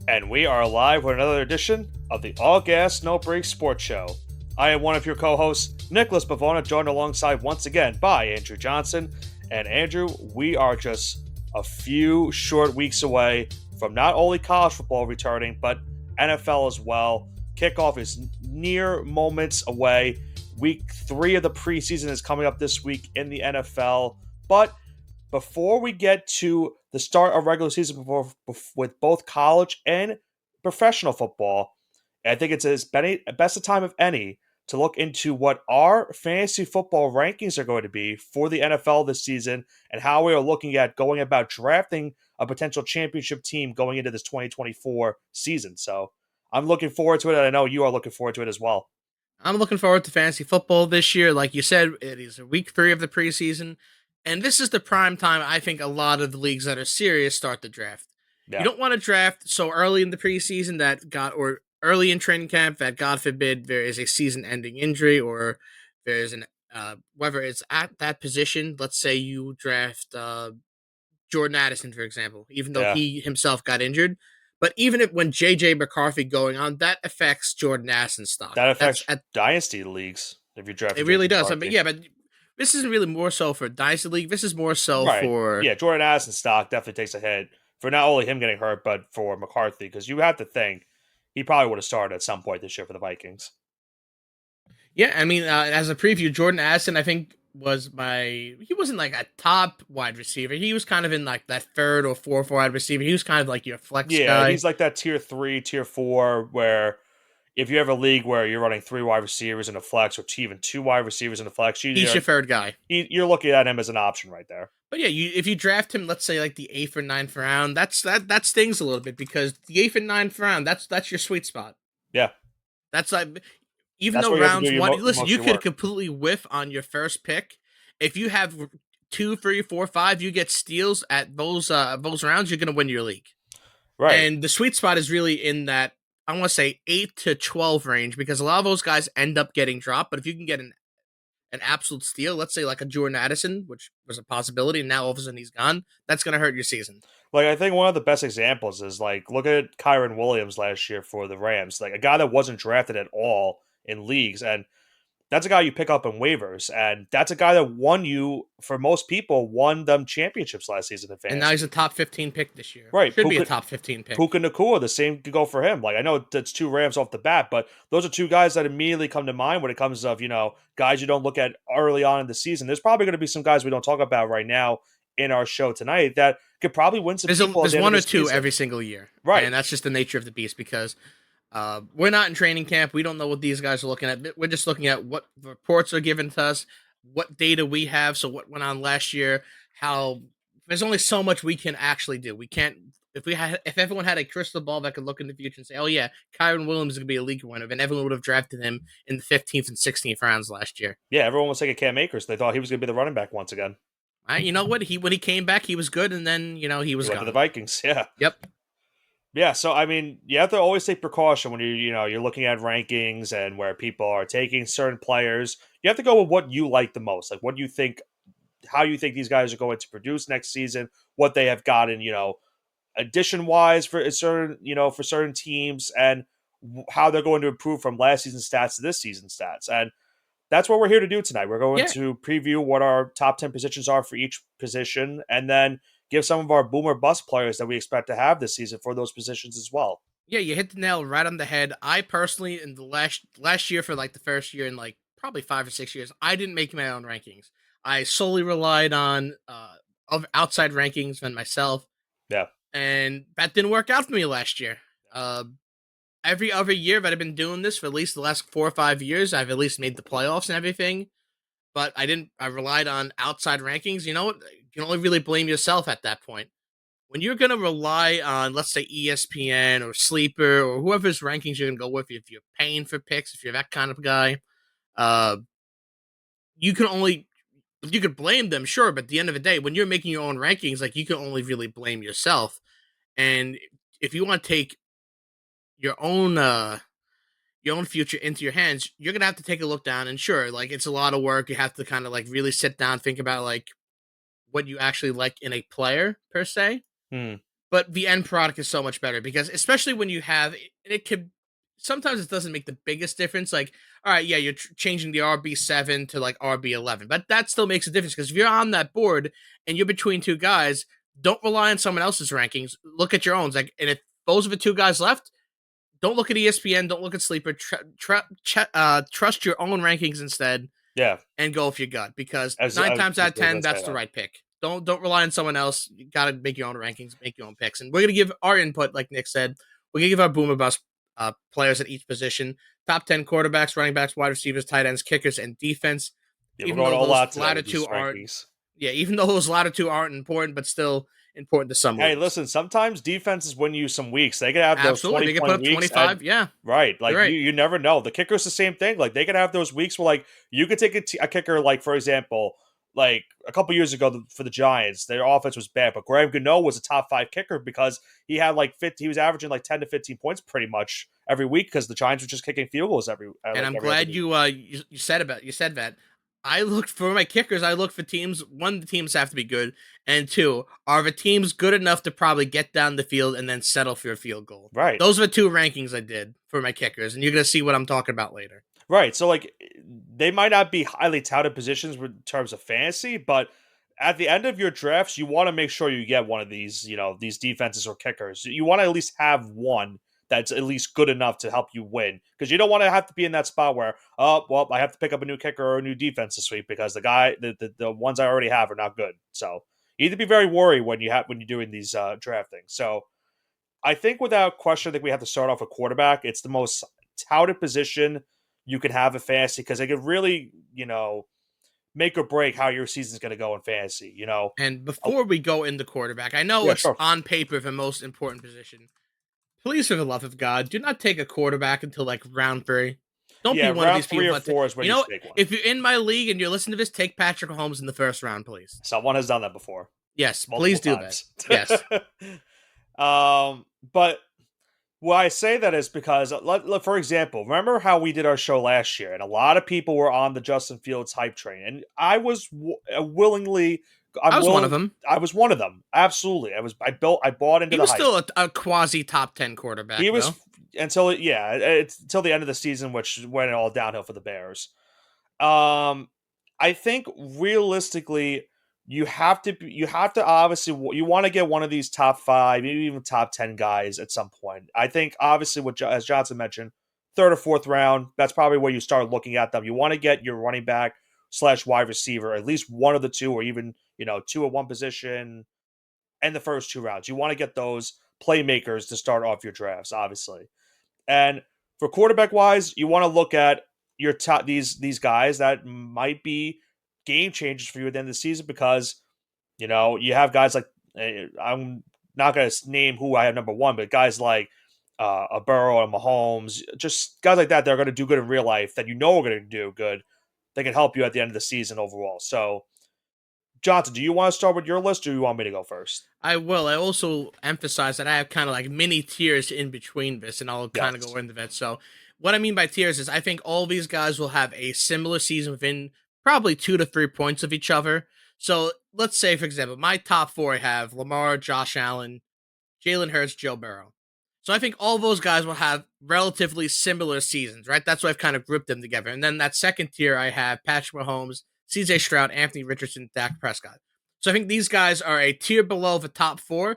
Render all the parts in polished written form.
And we are live with another edition of the All Gas No Break Sports Show. I am one of your co-hosts, Nicholas Bavona, joined alongside once again by Andrew Johnson. And Andrew, we are just a few short weeks away from not only college football returning, but NFL as well. Kickoff is near moments away. Week 3 of the preseason is coming up this week in the NFL. But before we get to the start of regular season with both college and professional football, I think it's as best a time of any to look into what our fantasy football rankings are going to be for the NFL this season and how we are looking at going about drafting a potential championship team going into this 2024 season. So I'm looking forward to it, and I know you are looking forward to it as well. I'm looking forward to fantasy football this year. Like you said, it is week 3 of the preseason, and this is the prime time I think a lot of the leagues that are serious start the draft. You Yeah. don't want to draft so early in the preseason or early in training camp that, God forbid, there is a season-ending injury or there's whether it's at that position. Let's say you draft Jordan Addison, for example, even though Yeah. he himself got injured. But even when JJ McCarthy going on, that affects Jordan Addison's stock. That That's affects dynasty leagues if you draft It J.J. really does. I mean, McCarthy. yeah, but this isn't really more so for Dynasty League. This is more so Right. for Yeah, Jordan Addison's stock definitely takes a hit for not only him getting hurt, but for McCarthy, because you have to think he probably would have started at some point this year for the Vikings. yeah. I mean, as a preview, Jordan Addison, I think he wasn't like a top wide receiver. He was kind of in like that third or fourth wide receiver. He was kind of like your flex Yeah, guy. he's like that tier 3, tier 4, where if you have a league where you're running 3 wide receivers in a flex or even 2 wide receivers in a flex, He's your third guy. you're looking at him as an option right there. But yeah, if you draft him, let's say like the 8th or 9th round, that stings a little bit because the 8th and 9th round, that's your sweet spot. Yeah, That's like even that's though where you have to do rounds one, listen, most of you your could work. completely whiff on your first pick. If you have 2, 3, 4, 5, you get steals at those rounds, you're gonna win your league. Right. And the sweet spot is really in that I want to say 8 to 12 range because a lot of those guys end up getting dropped. But if you can get an absolute steal, let's say like a Jordan Addison, which was a possibility, and now all of a sudden he's gone, that's gonna hurt your season. Like, I think one of the best examples is, like, look at Kyron Williams last year for the Rams. Like, a guy that wasn't drafted at all in leagues. And that's a guy you pick up in waivers. And that's a guy that for most people, won them championships last season in And now he's fantasy. a top 15 pick this year. Right. Should be a top 15 pick. Puka Nakua, the same could go for him. Like, I know that's 2 Rams off the bat, but those are 2 guys that immediately come to mind when it comes of, guys you don't look at early on in the season. There's probably going to be some guys we don't talk about right now in our show tonight that could probably win some people at There's the end of one or this two season. every single year, Right. and that's just the nature of the beast because we're not in training camp. We don't know what these guys are looking at. We're just looking at what reports are given to us, what data we have. So what went on last year? How there's only so much we can actually do. We can't if everyone had a crystal ball that could look in the future and say, oh yeah, Kyron Williams is gonna be a league winner, then everyone would have drafted him in the 15th and 16th rounds last year. Yeah, everyone was taking Cam Akers. They thought he was going to be the running back once again. You know what? When he came back, he was good, and then he He was went to the gone. Vikings. Yeah. Yep. Yeah, so I mean, you have to always take precaution when you're looking at rankings and where people are taking certain players. You have to go with what you like the most, like what you think, how you think these guys are going to produce next season, what they have gotten, addition wise for certain teams, and how they're going to improve from last season's stats to this season's stats. And that's what we're here to do tonight. We're going Yeah. to preview what our top 10 positions are for each position, and then give some of our boomer bust players that we expect to have this season for those positions as well. Yeah, you hit the nail right on the head. I personally, in the last year, for like the first year in like probably 5 or 6 years, I didn't make my own rankings. I solely relied on of outside rankings and myself, Yeah. and that didn't work out for me last year. Every other year that I've been doing this for at least the last 4 or 5 years, I've at least made the playoffs and everything. But I didn't. I relied on outside rankings. You know what? You can only really blame yourself at that point when you're going to rely on, let's say, ESPN or Sleeper or whoever's rankings you're going to go with, if you're paying for picks, if you're that kind of guy, uh, you can only, you could blame them, sure, but at the end of the day, when you're making your own rankings, like, you can only really blame yourself. And if you want to take your own, uh, your own future into your hands, you're going to have to take a look down. And sure, like, it's a lot of work. You have to kind of like really sit down, think about like what you actually like in a player per se. Hmm. but the end product is so much better because especially when you have it could sometimes it doesn't make the biggest difference. Like, all right, yeah, you're changing the RB7 to like RB11, but that still makes a difference because if you're on that board and you're between two guys, don't rely on someone else's rankings. Look at your own. Like, and if those are the two guys left, don't look at ESPN, don't look at Sleeper. Trust your own rankings instead, Yeah, and go with your gut because as nine I times out was of going ten, to say that's the that. right pick. Don't rely on someone else. You gotta make your own rankings, make your own picks, and we're gonna give our input, like Nick said. We're gonna give our boomer bust players at each position: top 10 quarterbacks, running backs, wide receivers, tight ends, kickers, and defense. Yeah, we're Even going though all those out today latter with two these aren't, rankings. yeah, even though those latter two aren't important, but still important to some Hey, leagues. listen, sometimes defenses win you some weeks. They could have those Absolutely, 20 they can put point up weeks, 25. and Yeah, right, you're like right. you never know. The kicker's the same thing. Like they could have those weeks where like you could take a kicker, like for example, like a couple years ago for the Giants, their offense was bad, but Graham Gano was a top 5 kicker because he had like 50, he was averaging like 10 to 15 points pretty much every week because the Giants were just kicking field goals And like I'm every other glad week. you said that. I look for my kickers. I look for teams. One, the teams have to be good, and two, are the teams good enough to probably get down the field and then settle for a field goal. Right. Those are the two rankings I did for my kickers, and you're gonna see what I'm talking about later. Right. So like they might not be highly touted positions in terms of fantasy, but at the end of your drafts, you want to make sure you get one of these, these defenses or kickers. You want to at least have one that's at least good enough to help you win. Because you don't want to have to be in that spot where, oh, well, I have to pick up a new kicker or a new defense this week because the ones I already have are not good. So you need to be very worried when you're doing these drafting. So I think without question, I think we have to start off with quarterback. It's the most touted position you can have in fantasy because it could really, make or break how your season's going to go in fantasy. And Oh, before we go into quarterback, I know yeah, it's sure. on paper the most important position. Please, for the love of God, do not take a quarterback until like round 3. Don't be Yeah, one of round these people three or that four is when you you know. should take one. If you're in my league and you're listening to this, take Patrick Mahomes in the first round, please. Someone has done that before, Yes, multiple please do that. times. Yes. But why I say that is because, for example, remember how we did our show last year, and a lot of people were on the Justin Fields hype train, and I was willingly, I I'm was one of willing, them. I was one of them. Absolutely, I bought into He the was hype. still a quasi top 10 He quarterback, was though. it's until the end of the season, which went all downhill for the Bears. I think realistically, you have to obviously you want to get one of these top 5, maybe even top 10 guys at some point. I think obviously, as Johnson mentioned, third or fourth round, that's probably where you start looking at them. You want to get your running back slash wide receiver, at least one of the two, or even two at one position, in the first 2 rounds. You want to get those playmakers to start off your drafts, obviously. And for quarterback wise, you want to look at your top these guys that might be game changers for you at the end of the season because you have guys like I'm not going to name who I have number one, but guys like a Burrow and Mahomes, just guys like that that are going to do good in real life that are going to do good. They can help you at the end of the season overall. So, Johnson, do you want to start with your list, or do you want me to go first? I will. I also emphasize that I have kind of like mini tiers in between this, and I'll kind of Yes. go into that. So, what I mean by tiers is I think all these guys will have a similar season within probably 2 to 3 points of each other. So, let's say, for example, my top 4 I have Lamar, Josh Allen, Jalen Hurts, Joe Burrow. So I think all those guys will have relatively similar seasons, right? That's why I've kind of grouped them together. And then that second tier, I have Patrick Mahomes, CJ Stroud, Anthony Richardson, Dak Prescott. So I think these guys are a tier below the top 4,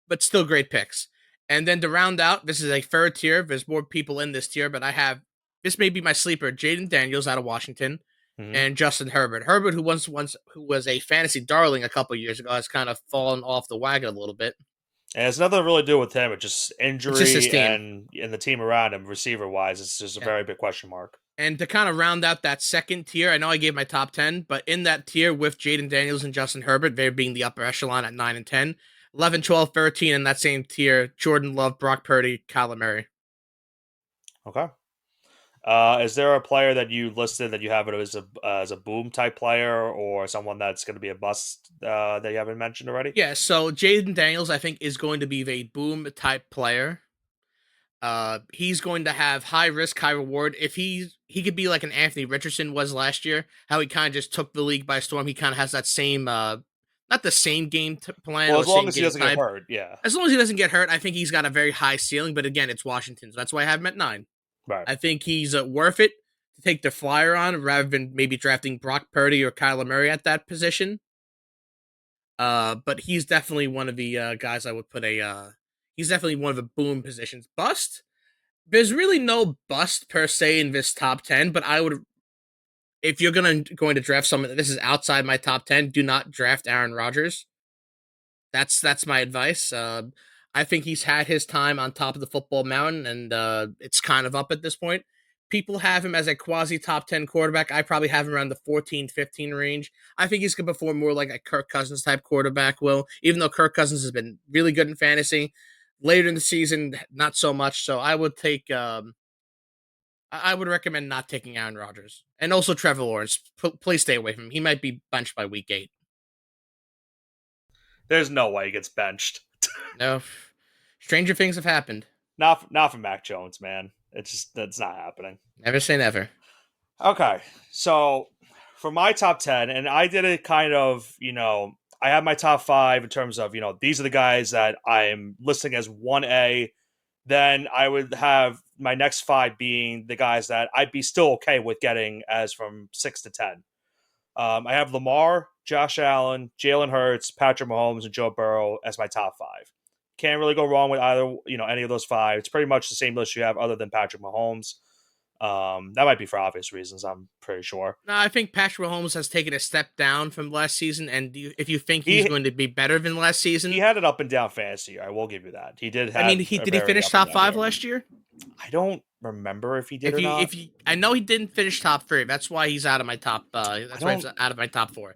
but still great picks. And then to round out, this is a third tier. There's more people in this tier, but I have this may be my sleeper, Jaden Daniels out of Washington, Mm-hmm. and Justin Herbert. Herbert, who was a fantasy darling a couple years ago, has kind of fallen off the wagon a little bit. And it's nothing to really do with him. It's just It's just his injury team. and the team around him, receiver wise. It's just a Yeah. very big question mark. And to kind of round out that second tier, I know I gave my top 10, but in that tier with Jaden Daniels and Justin Herbert, they're being the upper echelon at 9 and 10. 11, 12, 13 in that same tier, Jordan Love, Brock Purdy, Kyler Murray. Okay. Is there a player that you listed that you have it as a boom type player or someone that's going to be a bust that you haven't mentioned already? Yeah, so Jaden Daniels, I think, is going to be a boom type player. He's going to have high risk, high reward. If he could be like an Anthony Richardson was last year, how he kind of just took the league by storm. He kind of has that same, not the same plan Well, or as long same as he game doesn't get type. hurt, yeah. As long as he doesn't get hurt, I think he's got a very high ceiling. But again, it's Washington, so that's why I have him at 9. Right. I think he's worth it to take the flyer on rather than maybe drafting Brock Purdy or Kyler Murray at that position. But he's definitely one of the guys I would put a. He's definitely one of the boom positions. Bust. There's really no bust per se in this top 10, but I would, if you're going to draft someone, this is outside my top 10. Do not draft Aaron Rodgers. That's my advice. I think he's had his time on top of the football mountain, and it's kind of up at this point. People have him as a quasi top 10 quarterback. I probably have him around the 14, 15 range. I think he's going to perform more like a Kirk Cousins type quarterback will, even though Kirk Cousins has been really good in fantasy. Later in the season, not so much. So I would take, I would recommend not taking Aaron Rodgers. And also Trevor Lawrence. Please stay away from him. He might be benched by week 8. There's no way he gets benched. No, stranger things have happened. Not for Mac Jones, man. It's just that's not happening. Never say never. Okay, so for my top 10, and I did it kind of, I have my top 5 in terms of, these are the guys that I'm listing as 1A. Then I would have my next 5 being the guys that I'd be still okay with getting as from 6 to 10. I have Lamar, Josh Allen, Jalen Hurts, Patrick Mahomes, and Joe Burrow as my top 5. Can't really go wrong with either, any of those 5. It's pretty much the same list you have other than Patrick Mahomes. That might be for obvious reasons, I'm pretty sure. No, I think Patrick Mahomes has taken a step down from last season, and if you think he's He going to be better than last season, he had an up and down fantasy year. I will give you that. He did have. I mean, did he finish top 5 last year? I don't remember if he did or not. I know he didn't finish top 3. That's why he's out of my top. That's why he's out of my top 4.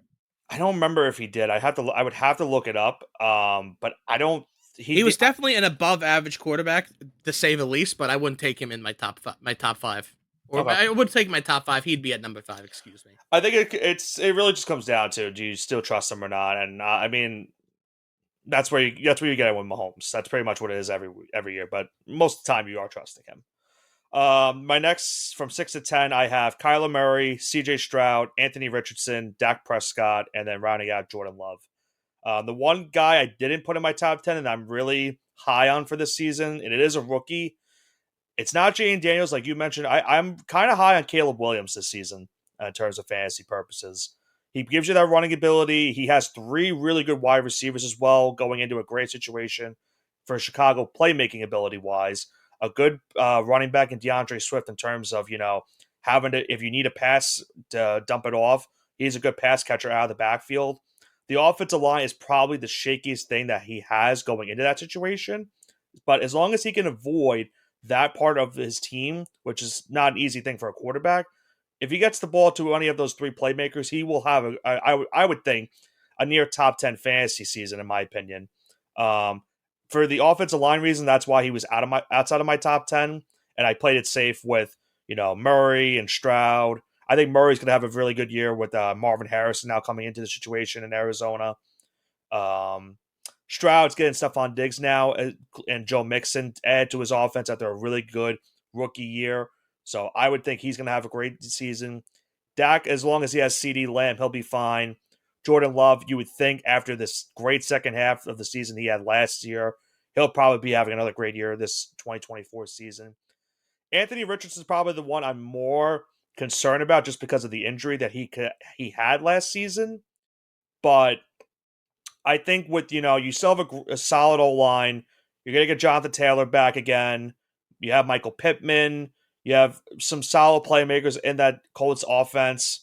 I don't remember if he did. I would have to look it up. But I don't. He was definitely an above average quarterback, to say the least. But I wouldn't take him in my top 5. Or okay. I would take my top 5. He'd be at number 5. Excuse me. I think it really just comes down to, do you still trust him or not? And I mean, that's where you get it with Mahomes. That's pretty much what it is every year. But most of the time, you are trusting him. My next, from 6 to 10, I have Kyler Murray, C.J. Stroud, Anthony Richardson, Dak Prescott, and then rounding out Jordan Love. The one guy I didn't put in my top 10 and I'm really high on for this season, and it is a rookie. It's not Jayden Daniels, like you mentioned. I'm kind of high on Caleb Williams this season in terms of fantasy purposes. He gives you that running ability. He has 3 really good wide receivers as well, going into a great situation for Chicago playmaking ability-wise. A good running back in DeAndre Swift in terms of, having to, if you need a pass to dump it off, he's a good pass catcher out of the backfield. The offensive line is probably the shakiest thing that he has going into that situation. But as long as he can avoid that part of his team, which is not an easy thing for a quarterback, if he gets the ball to any of those 3 playmakers, he will have, I would think, a near top 10 fantasy season, in my opinion. For the offensive line reason, that's why he was outside of my top 10, and I played it safe with, Murray and Stroud. I think Murray's going to have a really good year with Marvin Harrison now coming into the situation in Arizona. Stroud's getting Stephon Diggs now, and Joe Mixon add to his offense after a really good rookie year. So I would think he's going to have a great season. Dak, as long as he has CeeDee Lamb, he'll be fine. Jordan Love, you would think after this great second half of the season he had last year, he'll probably be having another great year this 2024 season. Anthony Richardson is probably the one I'm more concerned about just because of the injury that he had last season. But I think with, you still have a solid O-line. You're going to get Jonathan Taylor back again. You have Michael Pittman. You have some solid playmakers in that Colts offense.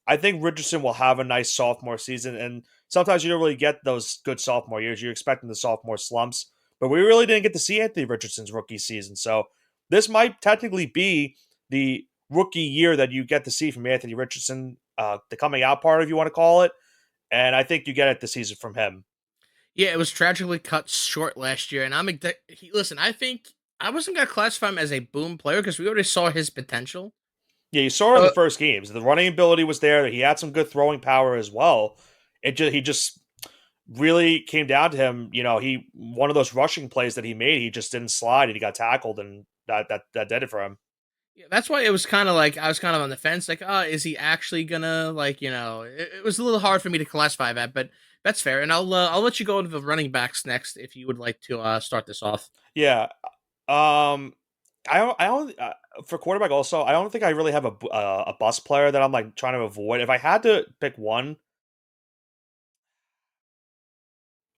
I think Richardson will have a nice sophomore season. And sometimes you don't really get those good sophomore years. You're expecting the sophomore slumps. But we really didn't get to see Anthony Richardson's rookie season. So this might technically be the rookie year that you get to see from Anthony Richardson, the coming out part, if you want to call it. And I think you get it this season from him. Yeah, it was tragically cut short last year. And listen, I think I wasn't going to classify him as a boom player because we already saw his potential. Yeah, you saw it in the first games. The running ability was there. He had some good throwing power as well. He just really came down to him. He one of those rushing plays that he made, he just didn't slide and he got tackled, and that did it for him. Yeah, that's why it was kind of like I was kind of on the fence, like, oh, is he actually gonna like it was a little hard for me to classify that, but that's fair. And I'll let you go into the running backs next if you would like to start this off. Yeah. Um, I don't for quarterback also. I don't think I really have a bust player that I'm like trying to avoid. If I had to pick one,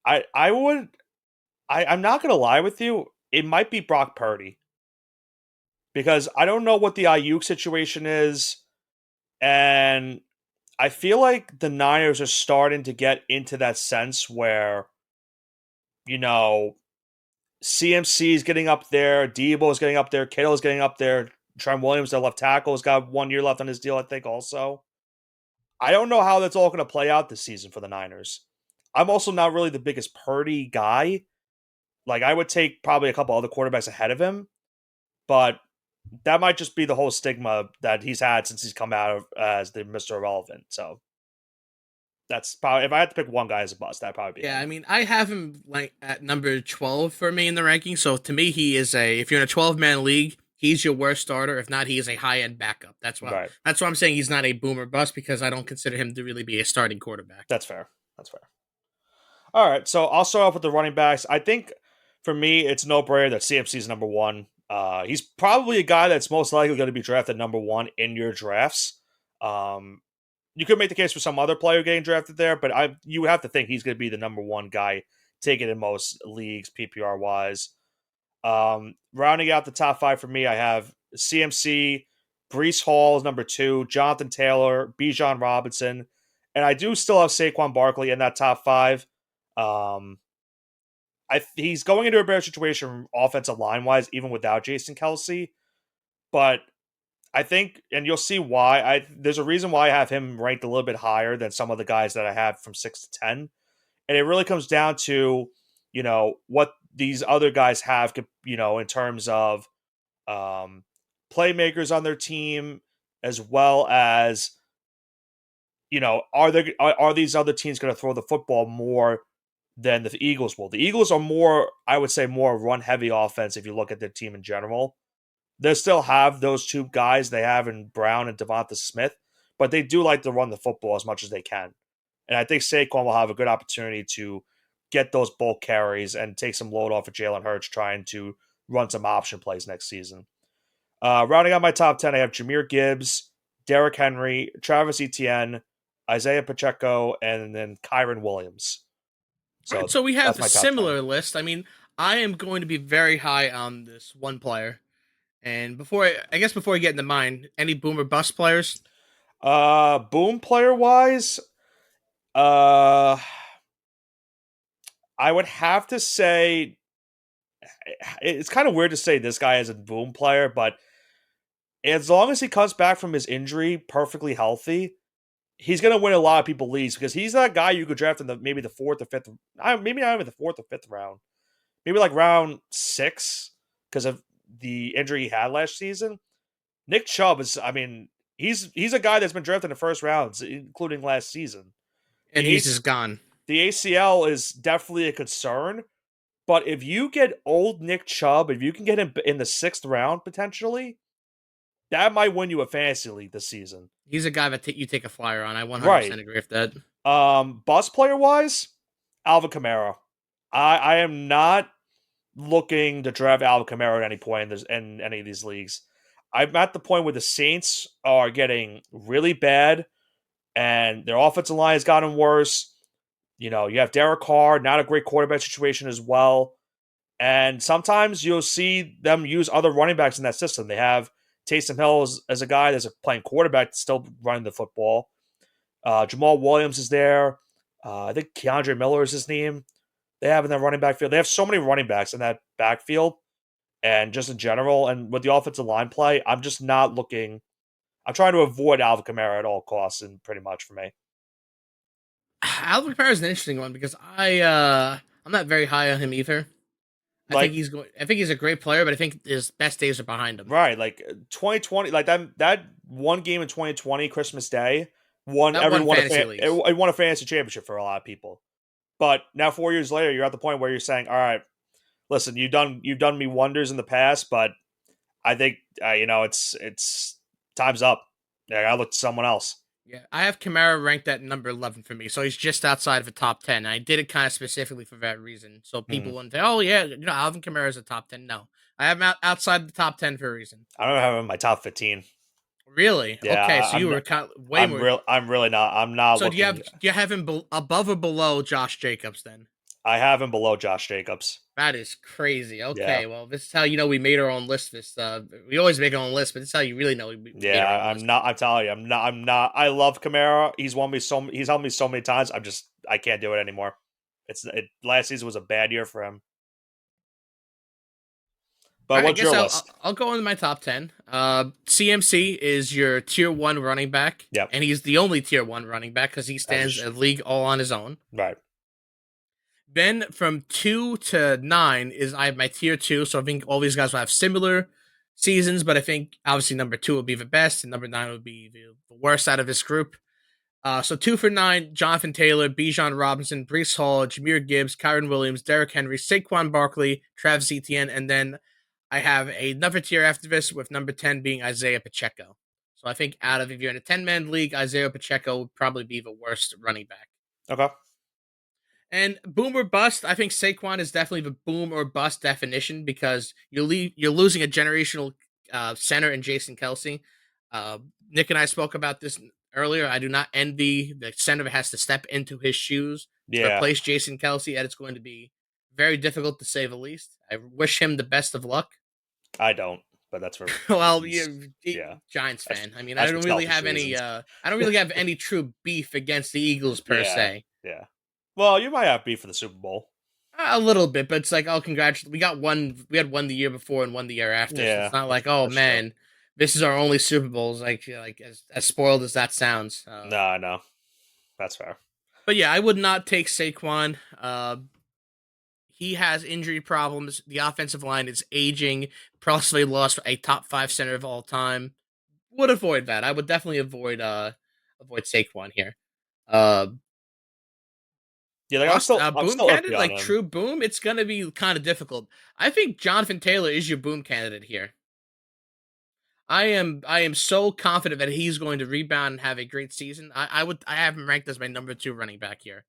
I would. I'm not gonna lie with you. It might be Brock Purdy because I don't know what the Ayuk situation is, and I feel like the Niners are starting to get into that sense where you know CMC is getting up there, Debo is getting up there, Kittle is getting up there. Trent Williams, the left tackle, has got 1 year left on his deal, I think. Also, I don't know how that's all going to play out this season for the Niners. I'm also not really the biggest Purdy guy. Like, I would take probably a couple other quarterbacks ahead of him, but that might just be the whole stigma that he's had since he's come out as the Mr. Irrelevant. So that's probably, if I had to pick one guy as a bust, that'd probably be Yeah, him. I mean, I have him like at number 12 for me in the ranking. So to me, he is a if you're in a 12-man league, he's your worst starter. If not, he is a high-end backup. Right. That's why I'm saying he's not a boomer bust because I don't consider him to really be a starting quarterback. That's fair. That's fair. All right. So I'll start off with the running backs. I think for me, it's no brainer that CMC is number one. He's probably a guy that's most likely going to be drafted number one in your drafts. Um, you could make the case for some other player getting drafted there, but you would have to think he's going to be the number one guy taken in most leagues, PPR wise. Rounding out the top five for me, I have CMC, Brees Hall is number two, Jonathan Taylor, Bijan Robinson, and I do still have Saquon Barkley in that top five. Um, he's going into a better situation offensive line wise, even without Jason Kelsey. But I think, and you'll see why. There's a reason why I have him ranked a little bit higher than some of the guys that I have from 6 to 10, and it really comes down to what these other guys have, in terms of playmakers on their team, as well as are these other teams going to throw the football more than the Eagles will? The Eagles are more, I would say, more run heavy offense if you look at their team in general. They still have those two guys they have in Brown and Devonta Smith, but they do like to run the football as much as they can. And I think Saquon will have a good opportunity to get those bulk carries and take some load off of Jalen Hurts trying to run some option plays next season. Rounding out my top 10, I have Jahmyr Gibbs, Derrick Henry, Travis Etienne, Isaiah Pacheco, and then Kyron Williams. All right, So so we that's have a my top 10. similar list. I mean, I am going to be very high on this one player. And before I get into mine, any boomer bust players? Boom player wise, uh, I would have to say it's kind of weird to say this guy is a boom player, but as long as he comes back from his injury perfectly healthy, he's going to win a lot of people leagues because he's that guy you could draft in maybe the fourth or fifth, maybe not even the fourth or fifth round, maybe like round 6 because of the injury he had last season. Nick Chubb is, I mean, he's a guy that's been drafted in the first rounds, including last season. And The he's AC, just gone. the ACL is definitely a concern, but if you get old Nick Chubb, if you can get him in the 6th round potentially, that might win you a fantasy league this season. He's a guy that you take a flyer on. I Right. 100% agree with that. Bus player wise, Alvin Kamara. I am not looking to draft Alvin Kamara at any point in any of these leagues. I'm at the point where the Saints are getting really bad and their offensive line has gotten worse. You have Derek Carr, not a great quarterback situation as well. And sometimes you'll see them use other running backs in that system. They have Taysom Hill as a guy that's playing quarterback, still running the football. Jamal Williams is there. I think Keandre Miller is his name. They have in that running back field. They have so many running backs in that backfield and just in general. And with the offensive line play, I'm just not looking. I'm trying to avoid Alvin Kamara at all costs, and pretty much for me. Alvin Kamara is an interesting one because I'm not very high on him either. Like, I think he's a great player, but I think his best days are behind him. right, like 2020, like that one game in 2020, Christmas Day, won That one everyone fantasy leagues. it won a fantasy championship for a lot of people. But now 4 years later, you're at the point where you're saying, all right, listen, you've done me wonders in the past, but I think it's time's up. Yeah, I gotta look to someone else. Yeah, I have Kamara ranked at number 11 for me, so he's just outside of the top 10. I did it kind of specifically for that reason, so Hmm. people wouldn't say, "Oh yeah, Alvin Kamara is a top 10." No, I have him outside the top 10 for a reason. I don't have him in my top 15. Really? Yeah, Okay, so you I'm were not, kind of way more. I'm really not. I'm not So looking. do you have him above or below Josh Jacobs then? I have him below Josh Jacobs. That is crazy. Yeah, Okay, well, this is how you know we made our own list. We always make our own list, but this is how you really know we made yeah. our own I'm list. not. I'm telling you, I'm not. I'm not. I love Kamara. He's helped me so many times. I can't do it anymore. Last season was a bad year for him. All But right, I what's guess your list? I'll go into my top 10. CMC is your tier one running back, Yep. and he's the only tier one running back because he As a stands a league all on his own. right. Then from 2 to 9 is I have my tier two, so I think all these guys will have similar seasons, but I think obviously number two will be the best, and number nine would be the worst out of this group. So 2 for 9, Jonathan Taylor, Bijan Robinson, Brees Hall, Jameer Gibbs, Kyron Williams, Derrick Henry, Saquon Barkley, Travis Etienne, and then I have another tier after this with number 10 being Isaiah Pacheco. So I think out of if you're in a 10-man league, Isaiah Pacheco would probably be the worst running back. Okay. And boom or bust, I think Saquon is definitely the boom or bust definition because you're losing a generational center in Jason Kelsey. Nick and I spoke about this earlier. I do not envy the center that has to step into his shoes to Yeah, replace Jason Kelsey, and it's going to be very difficult to say the least. I wish him the best of luck. I don't, but that's for Well, reasons. Yeah, Giants that's fan. I mean, that's for selfish reasons. I don't really have any true beef against the Eagles per Yeah, se. yeah. Well, you might have beef for the Super Bowl. A little bit, but it's like, oh, congratulations. We got one. We had one the year before and one the year after. So Yeah, it's not like, oh that's true. man, this is our only Super Bowls. Like as spoiled as that sounds. No, no, that's fair. But yeah, I would not take Saquon. He has injury problems. The offensive line is aging. Possibly lost a top five center of all time. Would avoid that. I would definitely avoid Saquon here. Uh, Yeah, like Bust I'm boom still iffy candidate on like him. true boom. It's gonna be kind of difficult. I think Jonathan Taylor is your boom candidate here. I am so confident that he's going to rebound and have a great season. I have him ranked as my number two running back here,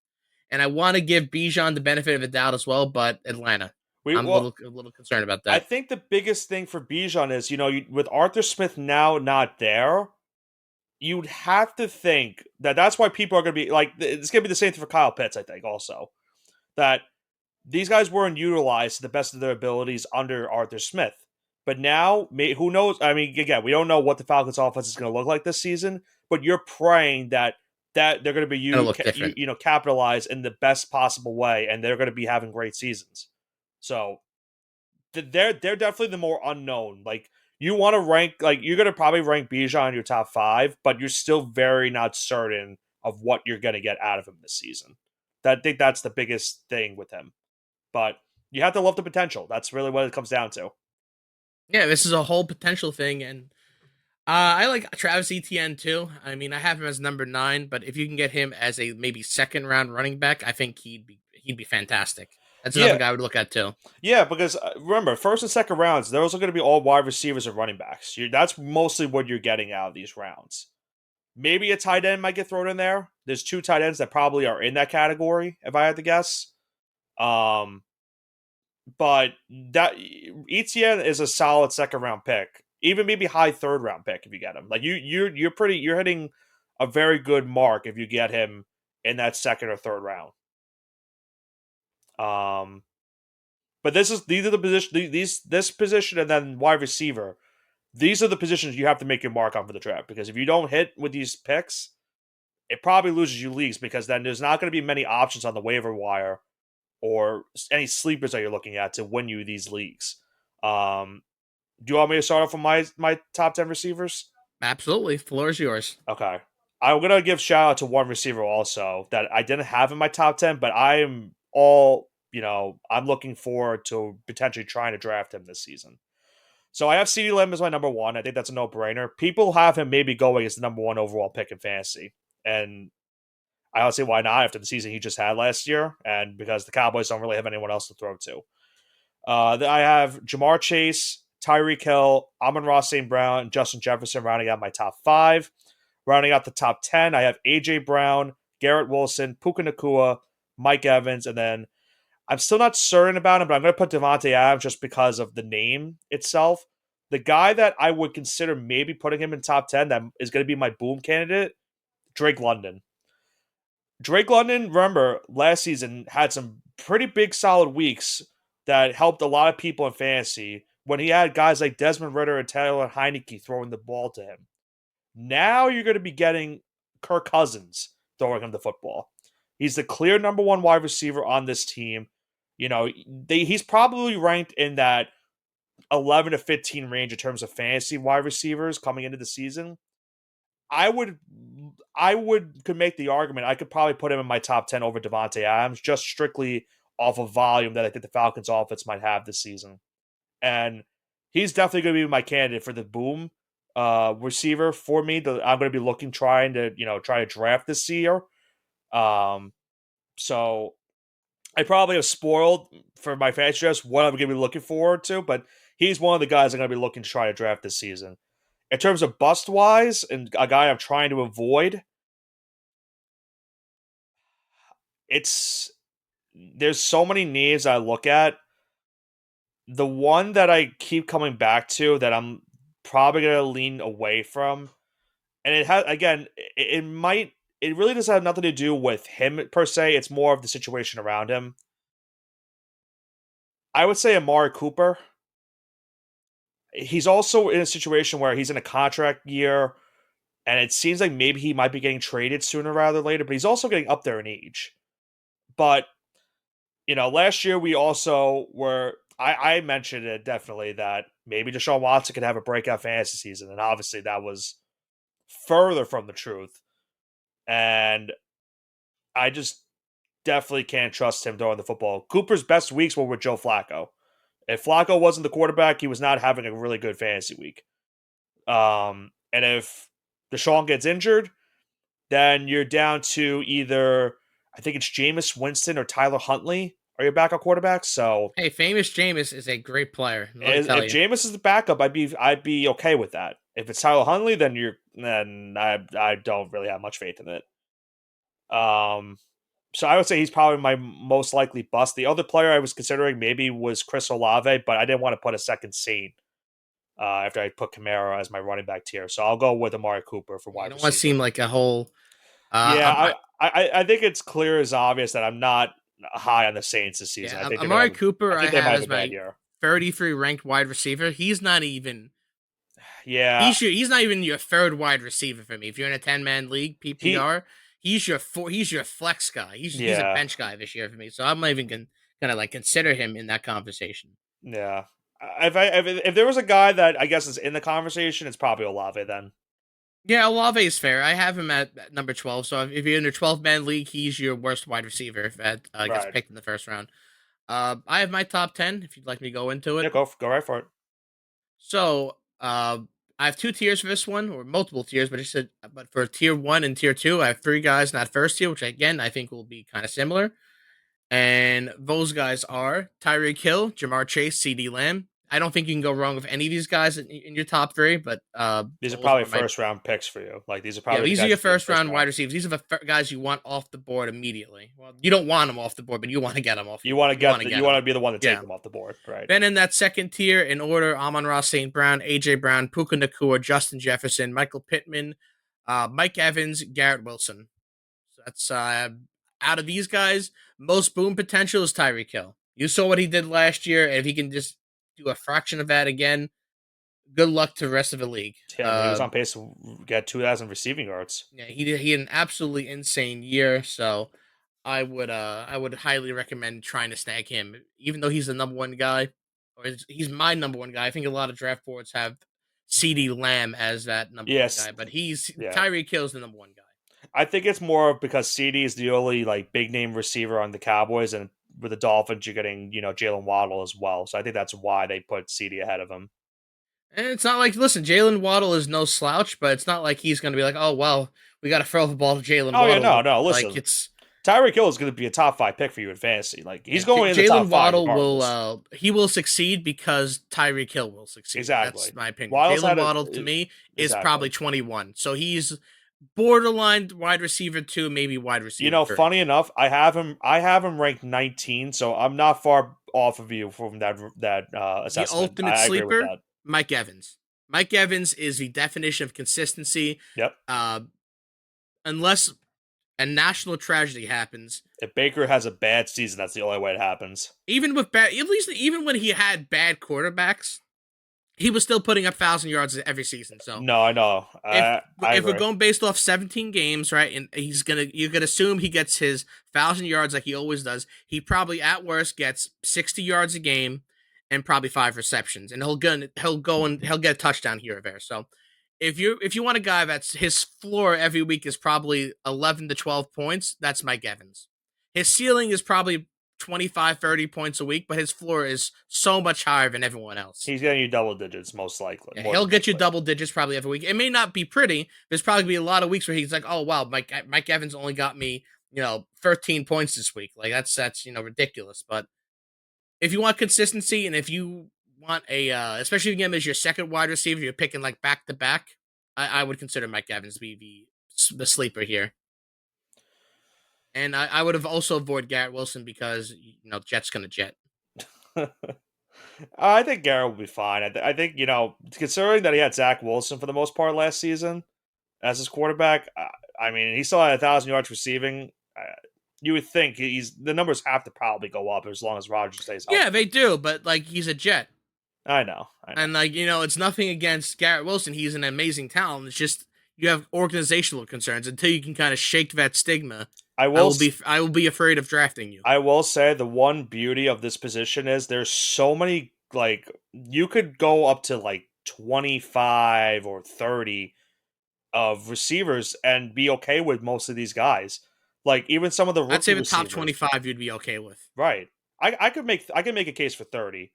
and I want to give Bijan the benefit of the doubt as well. But Atlanta, We I'm well, a little concerned about I that. think the biggest thing for Bijan is with Arthur Smith now not there, you'd have to think that that's why people are going to be like it's going to be the same thing for Kyle Pitts. I think also that these guys weren't utilized to the best of their abilities under Arthur Smith. But now, who knows? I mean, again, we don't know what the Falcons' offense is going to look like this season. But you're praying that they're going to be Gonna look different. capitalized in the best possible way, and they're going to be having great seasons. So they're definitely the more unknown. Like you want to rank, like you're going to probably rank Bijan in your top five, but you're still very not certain of what you're going to get out of him this season. I think that's the biggest thing with him. But you have to love the potential. That's really what it comes down to. Yeah, this is a whole potential thing, and I like Travis Etienne too. I mean, I have him as number 9, but if you can get him as a maybe second round running back, I think he'd be fantastic. That's another Yeah, guy I would look at too. yeah, because remember, first and second rounds, those are going to be all wide receivers and running backs. That's mostly what you're getting out of these rounds. Maybe a tight end might get thrown in there. There's 2 tight ends that probably are in that category, if I had to guess. Um, but that ETN is a solid second round pick, even maybe high third round pick if you get him. Like you're hitting a very good mark if you get him in that second or third round. Um, but these are the position this position and then wide receiver. These are the positions you have to make your mark on for the draft because if you don't hit with these picks, it probably loses you leagues because then there's not going to be many options on the waiver wire or any sleepers that you're looking at to win you these leagues. Do you want me to start off with my top 10 receivers? Absolutely, floor is yours. Okay. I'm going to give shout out to one receiver also that I didn't have in my top 10, but I am I'm looking forward to potentially trying to draft him this season. So I have CeeDee Lamb as my number 1. I think that's a no-brainer. People have him maybe going as the number 1 overall pick in fantasy. And I don't see why not after the season he just had last year, and because the Cowboys don't really have anyone else to throw to. I have Jamar Chase, Tyreek Hill, Amon-Ra St. Brown, and Justin Jefferson rounding out my top 5. Rounding out the top 10, I have A.J. Brown, Garrett Wilson, Puka Nacua, Mike Evans, and then I'm still not certain about him, but I'm going to put Devontae Adams just because of the name itself. The guy that I would consider maybe putting him in top 10 that is going to be my boom candidate, Drake London. Drake London, remember, last season had some pretty big solid weeks that helped a lot of people in fantasy when he had guys like Desmond Ritter and Taylor Heineke throwing the ball to him. Now you're going to be getting Kirk Cousins throwing him the football. He's the clear number one wide receiver on this team. He's probably ranked in that 11 to 15 range in terms of fantasy wide receivers coming into the season. I would could make the argument I could probably put him in my top 10 over Devontae Adams just strictly off of volume that I think the Falcons offense might have this season. And he's definitely going to be my candidate for the boom receiver for me. I'm going to be trying to draft this year. So I probably have spoiled for my fantasy drafts what I'm going to be looking forward to, but he's one of the guys I'm going to be looking to try to draft this season. In terms of bust wise and a guy I'm trying to avoid, there's so many names I look at. The one that I keep coming back to that I'm probably going to lean away from, and it has again, it really doesn't have nothing to do with him per se. It's more of the situation around him. I would say Amari Cooper. He's also in a situation where he's in a contract year, and it seems like maybe he might be getting traded sooner rather than later, but he's also getting up there in age. But, last year we also were, I mentioned it definitely that maybe Deshaun Watson could have a breakout fantasy season, and obviously that was further from the truth. And I just definitely can't trust him throwing the football. Cooper's best weeks were with Joe Flacco. If Flacco wasn't the quarterback, he was not having a really good fantasy week. And if Deshaun gets injured, then you're down to either, I think it's Jameis Winston or Tyler Huntley are your backup quarterbacks. So Hey, famous Jameis is a great player. Let me tell if you. Jameis is the backup, I'd be okay with that. If it's Tyler Huntley, then I don't really have much faith in it. So I would say he's probably my most likely bust. The other player I was considering maybe was Chris Olave, but I didn't want to put a second Saint after I put Kamara as my running back tier. So I'll go with Amari Cooper for You wide don't want to seem receiver. like a whole. Yeah, I think it's clear as obvious that I'm not high on the Saints this season. Yeah, Amari Cooper, I I think they might have have a as bad my year. 33 ranked wide receiver. He's not even. Yeah, He's not even your third wide receiver for me. If you're in a 10-man league PPR, he's your flex guy. He's a yeah, bench guy this year for me. So I'm not even gonna like consider him in that conversation. yeah. If there was a guy that I guess is in the conversation, it's probably Olave then. Yeah, Olave is fair. I have him at number 12. So if you're in a 12-man league, he's your worst wide receiver if that gets Right. picked in the first round. I have my top 10 if you'd like me to go into Yeah, it. go right for it. So, I have two tiers for this one, or multiple tiers, but for tier one and tier two, I have three guys in that first tier, which again I think will be kind of similar. And those guys are Tyreek Hill, Jamar Chase, CD Lamb. I don't think you can go wrong with any of these guys in your top three, but These are those probably are my first round picks for you. Like these are yeah. probably the These are guys your you take in the first first round round. wide receivers. These are the guys you want off the board immediately. Well, you don't want them off the board, but you want to get them off. You want to You want to you get want them. to be the one to take Yeah. them off the board, right? Then in that second tier, in order, Amon-Ra St. Brown, A.J. Brown, Puka Nacua, Justin Jefferson, Michael Pittman, Mike Evans, Garrett Wilson. So that's out of these guys, most boom potential is Tyreek Hill. You saw what he did last year, and if he can just do a fraction of that again, good luck to the rest of the league. Yeah, I mean, he was on pace to get 2,000 receiving yards. Yeah, he had an absolutely insane year, so I would highly recommend trying to snag him, even though he's the number one guy, or he's my number one guy. I think a lot of draft boards have CD Lamb as that number one Yes, guy, but he's yeah. Tyreek Hill's the number one guy. I think it's more because CD is the only like big name receiver on the Cowboys, and with the Dolphins, you're getting Jalen Waddle as well. So I think that's why they put CD ahead of him. And it's not like listen, Jalen Waddle is no slouch, but it's not like he's going to be like, oh well, we got to throw the ball to Jalen Oh yeah, Waddle. no, Like listen, it's. Tyreek Hill is going to be a top 5 pick for you in fantasy. Like Yeah, he's going in the top Jalen 5 Waddle regardless. will succeed because Tyreek Hill will succeed. That's Exactly. my opinion. Waddle's Jalen had a Waddle to me is exactly. probably 21, so he's borderline wide receiver 2, maybe wide receiver 3. Funny enough, I have him. I have him ranked 19, so I'm not far off of you from that The assessment. ultimate I agree with sleeper, that. Mike Evans. Mike Evans is the definition of consistency. Yep. Uh, unless a national tragedy happens, If Baker has a bad season, that's the only way it happens. even with bad, at least even when he had bad quarterbacks, he was still putting up 1,000 yards every season. So No, I know. if I if we're agree. going based off 17 games, right, and you could assume he gets his 1,000 yards like he always does. He probably at worst gets 60 yards a game and probably 5 receptions, and he'll get a touchdown here or there. So if you want a guy that's his floor every week is probably 11 to 12 points, that's Mike Evans. His ceiling is probably 25, 30 points a week, but his floor is so much higher than everyone else. He's getting you double digits, most likely. Yeah, More he'll than get you likely. double digits probably every week. It may not be pretty. There's probably be a lot of weeks where he's like, "Oh wow, Mike Evans only got me 13 points this week." Like that's ridiculous. But if you want consistency and if you want especially if you get him as your second wide receiver, you're picking like back to back. I would consider Mike Evans to be the sleeper here. And I would have also avoided Garrett Wilson because Jet's gonna jet. I think Garrett will be fine. I think considering that he had Zach Wilson for the most part last season as his quarterback. I mean, he still had 1,000 yards receiving. You would think the numbers have to probably go up as long as Rodgers stays healthy. Yeah, they do, but like he's a Jet. I know. And it's nothing against Garrett Wilson. He's an amazing talent. It's just you have organizational concerns. Until you can kind of shake that stigma, I I will. will be afraid of drafting you. I will say the one beauty of this position is there's so many, like, you could go up to like 25 or 30 of receivers and be okay with most of these guys. Like even some of the I'd say rookie the top receivers. 25 you'd be okay with. Right. I could make a case for 30.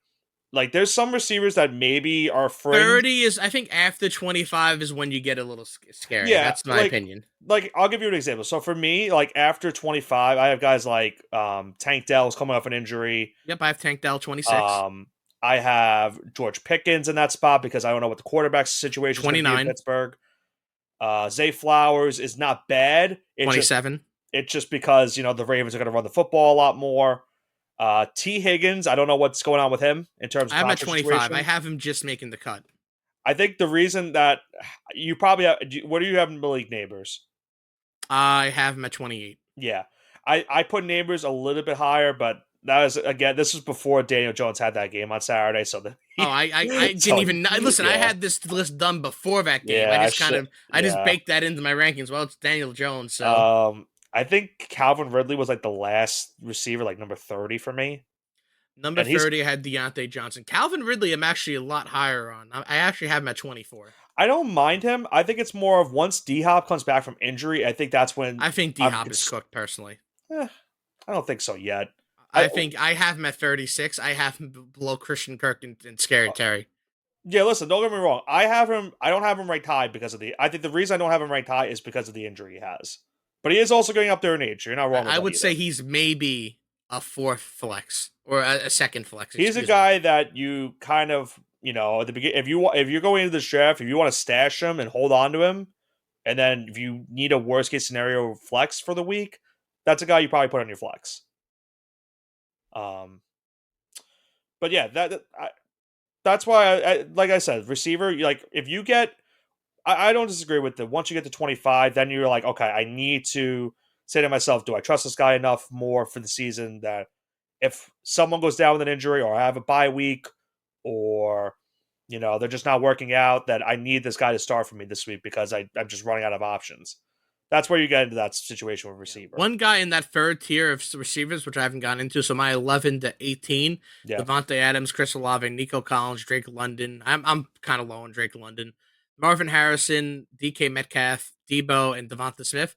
Like there's some receivers that maybe are fringe. 30 is, I think, after 25 is when you get a little scary. Yeah, That's my opinion. like I'll give you an example. So for me, like after 25, I have guys like Tank Dell's coming off an injury. Yep, I have Tank Dell 26, Um I have George Pickens in that spot because I don't know what the quarterback situation is going to be in 29, Pittsburgh. Zay Flowers is not bad. 27. It's just because the Ravens are going to run the football a lot more. T. Higgins, I don't know what's going on with him in terms of I'm at contract 25. situation. I have him just making the cut. I think the reason that you probably have, what do you have in Malik Neighbors? I have him at 28. Yeah, I put Neighbors a little bit higher, but that was again, this was before Daniel Jones had that game on Saturday, so I didn't even know. Listen. Yeah. I had this list done before that game. Yeah, I just baked that into my rankings. Well, it's Daniel Jones, so I think Calvin Ridley was like the last receiver, like number 30 for me. number And he's 30 I had Deontay Johnson. Calvin Ridley, I'm actually a lot higher on. I actually have him at 24. I don't mind him. I think it's more of once D Hop comes back from injury, I think that's when I think D Hop is cooked personally. I don't think so yet. I think I have him at 36. I have him below Christian Kirk and Scary Terry. Yeah, listen, don't get me wrong. I don't have him ranked high because of I think the reason I don't have him ranked high is because of the injury he has. But he is also going up there in age. You're not wrong with that I would either. say he's maybe a fourth flex or a second flex. He's a guy that you kind of, at the beginning, if you're going into the draft, if you want to stash him and hold on to him, and then if you need a worst case scenario flex for the week, that's a guy you probably put on your flex. But yeah, that's why like I said, receiver. Like if you get, I don't disagree with the once you get to 25, then you're like, okay, I need to say to myself, do I trust this guy enough more for the season that if someone goes down with an injury or I have a bye week or they're just not working out, that I need this guy to start for me this week because I'm just running out of options. That's where you get into that situation with receiver. One guy in that third tier of receivers, which I haven't gotten into, so my 11 to 18, Devontae Adams, Chris Olave, Nico Collins, Drake London. I'm kind of low on Drake London. Marvin Harrison, DK Metcalf, Debo, and Devonta Smith.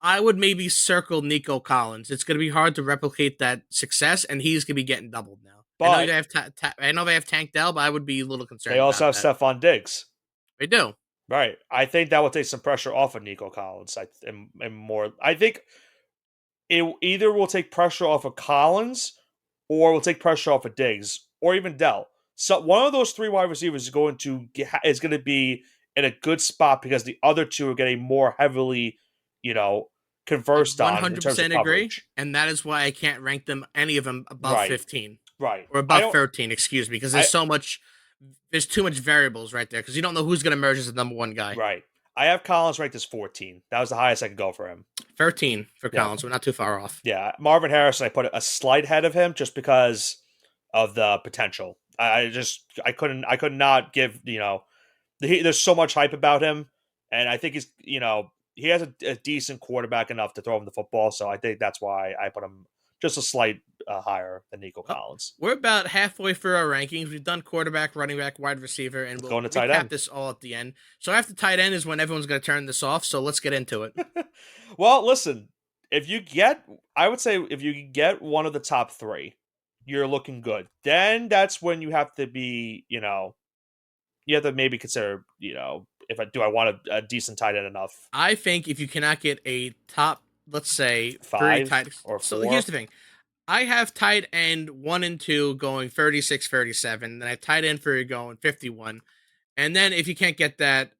I would maybe circle Nico Collins. It's going to be hard to replicate that success, and he's going to be getting doubled now. But I know they have Tank Dell, but I would be a little concerned. They also have Stephon Diggs. They do. Right. I think that will take some pressure off of Nico Collins. I think it either will take pressure off of Collins or will take pressure off of Diggs or even Dell. So one of those three wide receivers is going to be in a good spot because the other two are getting more heavily, you know, I conversed on in terms of 100% agree, coverage. and that is why I can't rank them any of them above Right, 15 right. or I above don't. 13, excuse me, because I there's too much variables right there because you don't know who's going to emerge as the number one guy. right. I have Collins ranked as 14. That was the highest I could go for him. 13 for Yeah, Collins, we're not too far off. yeah. Marvin Harrison, I put a slight ahead of him just because of the potential. I could not give there's so much hype about him, and I think he has a decent quarterback enough to throw him the football. So I think that's why I put him just a slight higher than Nico Well, Collins. we're about halfway through our rankings. We've done quarterback, running back, wide receiver, and Let's we'll go into tight recap end. this all at the end. So after tight end is when everyone's going to turn this off. So let's get into it. Well, listen, if you get, I would say if you get one of the top three, you're looking good. Then that's when you have to be, you have to maybe consider, if I want a decent tight end enough, I think if you cannot get a top, let's say, three five tight. or So here's four. the thing. I have tight end 1 and 2 going 36, 37. Then I have tight end 3 going 51. And then if you can't get that,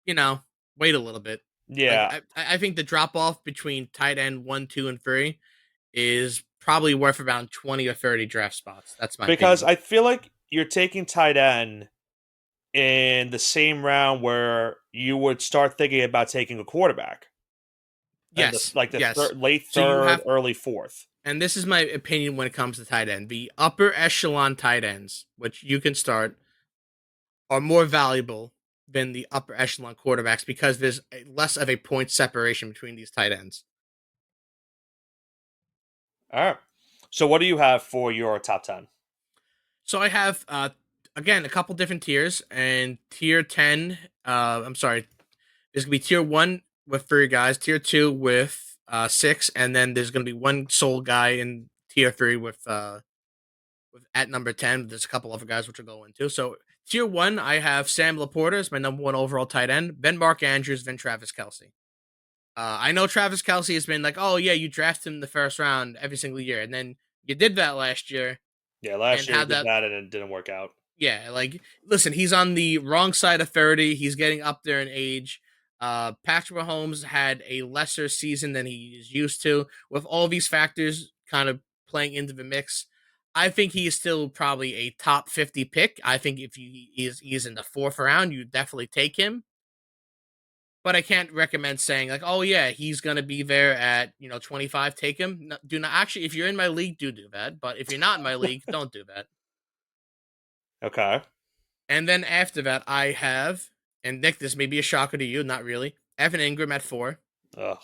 you know, wait a little bit. Like Yeah, I think the drop off between tight end 1, 2, and 3 is probably worth around 20 or 30 draft spots. That's my because opinion. I feel like you're taking tight end in the same round where you would start thinking about taking a quarterback, and Yes, yes. late So you third, have, early fourth. and this is my opinion when it comes to tight end. The upper echelon tight ends, which you can start, are more valuable than the upper echelon quarterbacks because there's less of a point separation between these tight ends. All right. So what do you have for your top 10? So I have again a couple different tiers, and tier 10, I'm sorry, there's gonna be tier 1 with 3 guys, tier 2 with 6, and then there's gonna be one sole guy in tier 3 with at number 10. There's a couple other guys which will go into. So tier 1, I have Sam Laporta as my number 1 overall tight end, then Mark Andrews, then Travis Kelsey. I know Travis Kelsey has been like, oh yeah, you draft him in the first round every single year, and then you did that last year Yeah, last and year you had did that. that and it didn't work out. Yeah, like listen, he's on the wrong side of 30. He's getting up there in age. Patrick Mahomes had a lesser season than he is used to. With all these factors kind of playing into the mix, I think he is still probably a top 50 pick. I think if he's in the fourth round, you definitely take him. But I can't recommend saying like, oh yeah, he's gonna be there at 25. Take him. No, do not actually. If you're in my league, do that. But if you're not in my league, don't do that. Okay. And then after that, I have, and Nick, this may be a shocker to you, not really. Evan Ingram at 4. Ugh.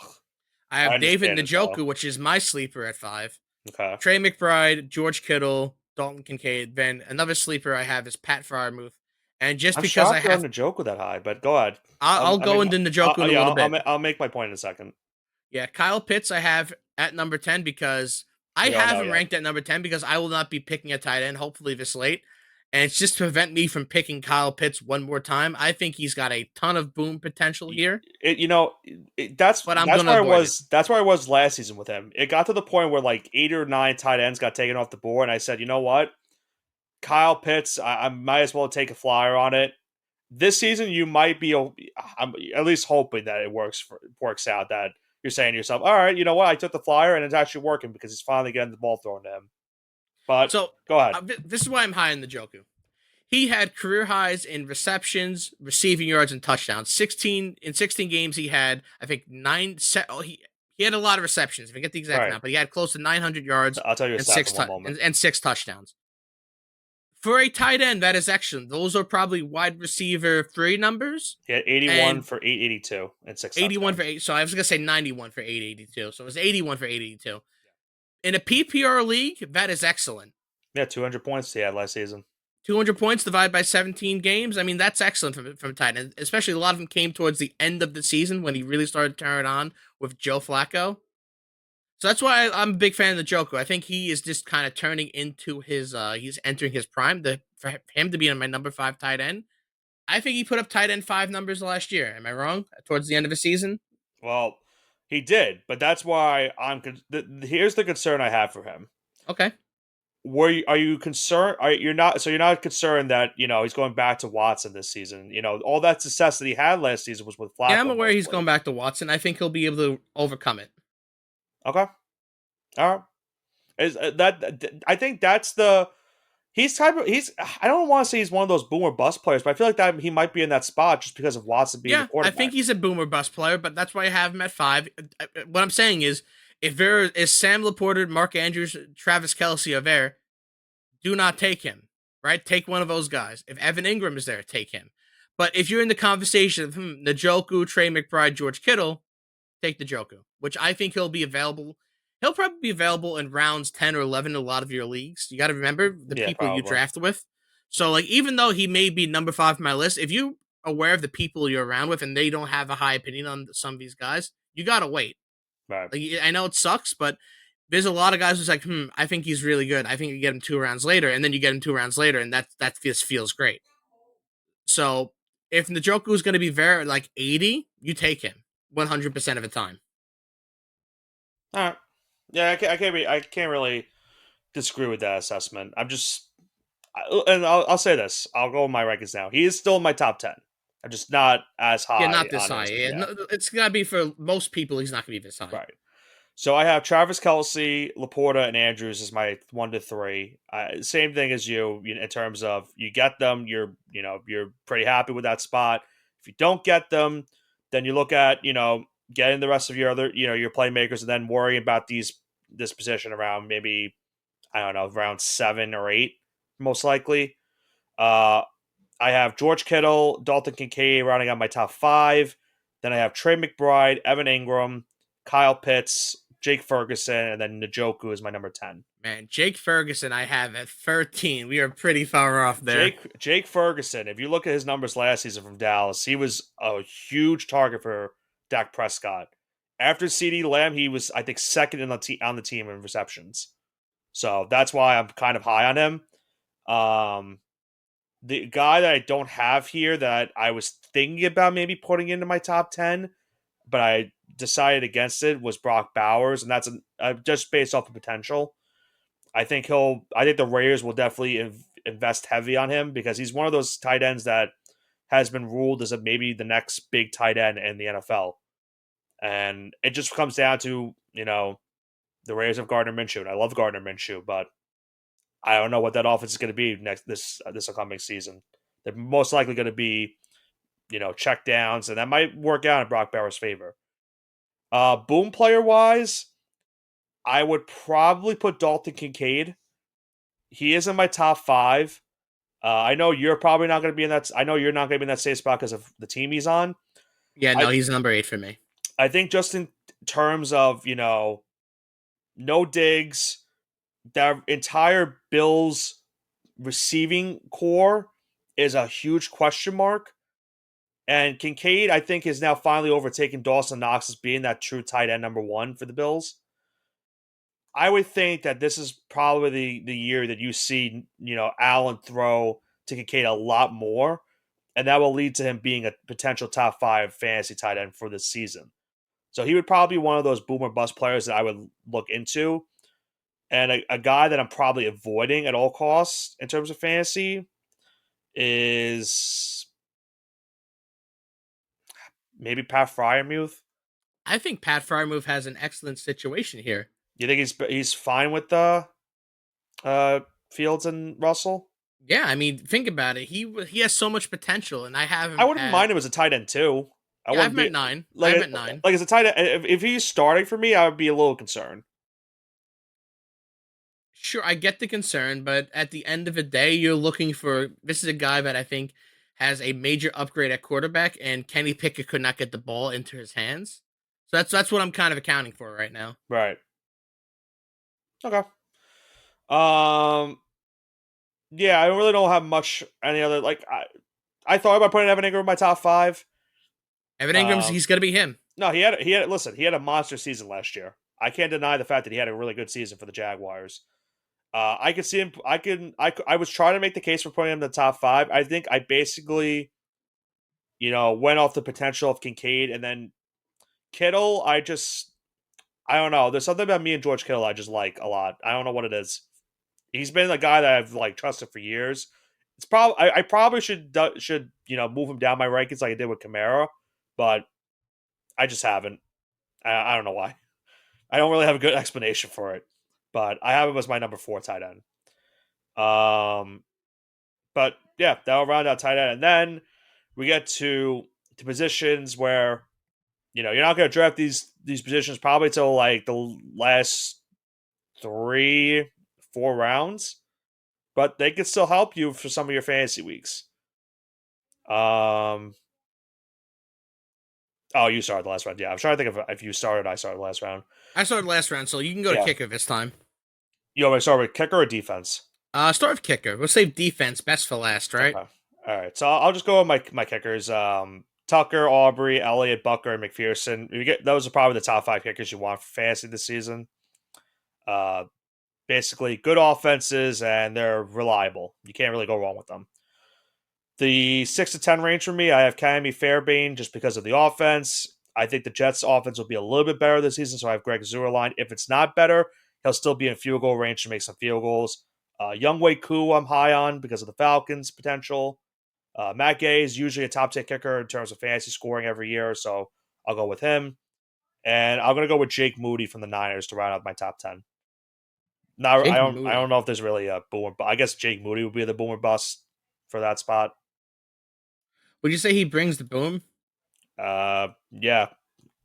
I I have David understand it though. Njoku, which is my sleeper at 5. Okay. Trey McBride, George Kittle, Dalton Kincaid. Then another sleeper I have is Pat Fryermuth. And just I'm because I shocked you're on have, the joke with that high, but go ahead. I'll I mean, go into Njoku in a yeah, little bit. I'll make my point in a second. Yeah, Kyle Pitts I have at number 10 because I We all have know, him yeah. ranked at number 10 because I will not be picking a tight end, hopefully this late. And it's just to prevent me from picking Kyle Pitts one more time. I think he's got a ton of boom potential here, but I'm That's going to where I avoid it. was. That's where I was last season with him. It got to the point where like 8 or 9 tight ends got taken off the board, and I said, you know what, Kyle Pitts, I might as well take a flyer on it. This season, you might be. I'm at least hoping that it works out. That you're saying to yourself, all right, you know what, I took the flyer, and it's actually working because he's finally getting the ball thrown to him. But So go ahead. this is why I'm high in the Joku. He had career highs in receptions, receiving yards, and touchdowns. 16 games he had, I think he had a lot of receptions. If I get the All exact right, amount, but he had close to 900 yards I'll tell you his and stats in one moment. and 6 touchdowns. For a tight end, that is excellent. Those are probably wide receiver 3 numbers. He had 81 And for 882 and 81 for touchdowns. 8. So I was gonna say 91 for 882. So it was 81 for 882. In a PPR league, that is excellent. Yeah, 200 points he had last season. 200 points divided by 17 games. I mean, that's excellent from a tight end. Especially a lot of them came towards the end of the season when he really started to turn it on with Joe Flacco. So that's why I'm a big fan of the Joker. I think he is just kind of turning into he's entering his prime. For him to be in my number 5 tight end, I think he put up tight end 5 numbers last year. Am I wrong? Towards the end of the season? Well, He did, but that's why here's the concern I have for him. Okay. Are you concerned? You're not concerned that he's going back to Watson this season. All that success that he had last season was with Yeah, I'm Flacco aware he's mostly. going back to Watson. I think he'll be able to overcome it. Okay, all right. Is I think that's the he's type of he's I don't want to say he's one of those boomer bust players, but I feel like that he might be in that spot just because of Watson being the Yeah, I quarterback. think he's a boomer bust player, but that's why I have him at 5. What I'm saying is, if there is Sam Laporta, Mark Andrews, Travis Kelce are there, do not take him. Right? Take one of those guys. If Evan Ingram is there, take him. But if you're in the conversation of Njoku, Trey McBride, George Kittle, take Njoku, which I think he'll be available. He'll probably be available in rounds 10 or 11 in a lot of your leagues. You got to remember the Yeah, people you probably. draft with. So, like, even though he may be number 5 on my list, if you aware of the people you're around with and they don't have a high opinion on some of these guys, you got to wait. Right. Like, I know it sucks, but there's a lot of guys who's like, I think he's really good. I think you get him 2 rounds later, and then you get him 2 rounds later, and that just feels great. So if Njoku is going to be very like 80, you take him 100% of the time. All right. Yeah, I can't really disagree with that assessment. And I'll say this. I'll go with my rankings now. He is still in my top 10. I'm just not as Yeah, high not this on high. his. Yeah, Yeah, it's gonna be for most people. He's not gonna be this high. right. So I have Travis Kelce, Laporta, and Andrews as my 1 to 3. Same thing as in terms of you get them, you're pretty happy with that spot. If you don't get them, then you look at getting the rest of your other your playmakers, and then worrying about this position around maybe I don't know around 7 or 8 most likely. Uh, I have George Kittle, Dalton Kincaid rounding out my top 5. Then I have Trey McBride, Evan Ingram, Kyle Pitts, Jake Ferguson, and then Njoku is my number 10. Man, Jake Ferguson, I have at 13. We are pretty far off there. Jake Ferguson, if you look at his numbers last season from Dallas, he was a huge target for Dak Prescott. After CeeDee Lamb, he was I think second on the team in receptions. So that's why I'm kind of high on him. The guy that I don't have here that I was thinking about maybe putting into my top 10, but I decided against it was Brock Bowers, and that's just based off the potential. I think the Raiders will definitely invest heavy on him because he's one of those tight ends that has been ruled as maybe the next big tight end in the NFL. And it just comes down to, the Raiders have Gardner Minshew, and I love Gardner Minshew, but I don't know what that offense is going to be this upcoming season. They're most likely going to be, check downs, and that might work out in Brock Bowers' favor. Boom player wise, I would probably put Dalton Kincaid. He is in my top 5. I know you're probably not going to be in that. I know you're not going to be in that same spot because of the team he's on. Yeah, no, I he's number 8 for me. I think just in terms of no digs, that entire Bills receiving core is a huge question mark. And Kincaid, I think, is now finally overtaken Dawson Knox as being that true tight end number 1 for the Bills. I would think that this is probably the year that you see, Allen throw to Kincaid a lot more, and that will lead to him being a potential top 5 fantasy tight end for this season. So he would probably be one of those boomer bust players that I would look into. And a guy that I'm probably avoiding at all costs in terms of fantasy is maybe Pat Fryermuth. I think Pat Fryermuth has an excellent situation here. You think he's fine with the Fields and Russell? Yeah, I mean, think about it. He has so much potential, and I have I him wouldn't at mind him as a tight end too. I yeah. I've wouldn't met be 9. like I've met 9. like as a tight end. If he's starting for me, I would be a little concerned. Sure, I get the concern, but at the end of the day, you're looking for this is a guy that I think has a major upgrade at quarterback, and Kenny Pickett could not get the ball into his hands. So that's what I'm kind of accounting for right now. Right. Okay. Um. Yeah, I really don't have much any other like I thought about putting Evan Ingram in my top 5. Evan Ingram's Um. he's gonna be him. No, he had a monster season last year. I can't deny the fact that he had a really good season for the Jaguars. I could see him. I was trying to make the case for putting him in the top 5. I think I basically, went off the potential of Kincaid, and then Kittle, I don't know. There's something about me and George Kittle I just like a lot. I don't know what it is. He's been a guy that I've like trusted for years. It's probably I probably should move him down my rankings like I did with Kamara, but I just haven't. I don't know why. I don't really have a good explanation for it, but I have him as my number 4 tight end. But yeah, that'll round out tight end, and then we get to the positions where you're not going to draft these positions probably till like the last 3-4 rounds, but they can still help you for some of your fantasy weeks. Um. Oh, you started the last round. Yeah, I'm trying to think if you started. I started the last round. I started last round, so you can go to Yeah. kicker this time. You want me to start with kicker or defense? Start with kicker. We'll save defense best for last, right? Okay. All right. So I'll just go with my kickers. Tucker, Aubrey, Elliott, Bucker, and McPherson. Those are probably the top 5 kickers you want for fantasy this season. Uh, Basically good offenses and they're reliable. You can't really go wrong with them. The 6 to 10 range for me, I have Cammy Fairbairn just because of the offense. I think the Jets' offense will be a little bit better this season, so I have Greg Zuerlein. If it's not better, he'll still be in field goal range to make some field goals. Younghoe Koo, I'm high on because of the Falcons' potential. Matt Gay is usually a top 10 kicker in terms of fantasy scoring every year, so I'll go with him. And I'm going to go with Jake Moody from the Niners to round out my top 10. Now, Jake I Moody. don't know if there's really a boomer, but I guess Jake Moody would be the boomer bust for that spot. Would you say he brings the boom? Yeah.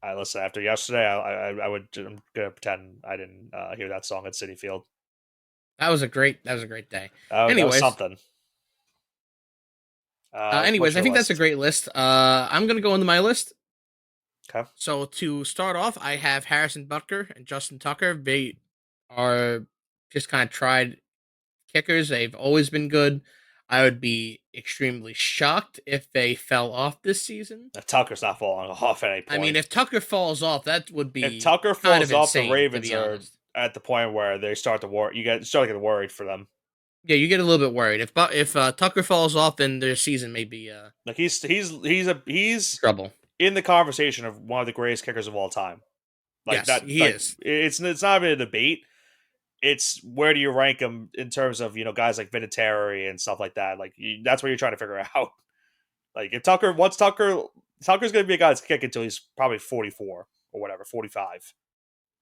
I listen after yesterday. I would. I'm gonna pretend I didn't hear that song at City Field. That was a great day. That was Anyways, something. What's I your think that's a list? great list. I'm gonna go into my list. Okay. So to start off, I have Harrison Butker and Justin Tucker. They are just kind of tried kickers. They've always been good. I would be extremely shocked if they fell off this season. Tucker's not falling off at any I mean, point. if Tucker falls off, that would If be Tucker kind of falls off, the insane, to Ravens be are honest. at the point where they start to worry. Start to get worried for them. Yeah, you get a little bit worried. If Tucker falls off, then their season may be Like he's trouble. in the conversation of one of the greatest kickers of all time. Like Yes, that. he Like is. it's not even a debate. It's where do you rank him in terms of guys like Vinatieri and stuff like that. Like that's what you're trying to figure out. Like if Tucker's going to be a guy that's kick until he's probably 44 or whatever, 45.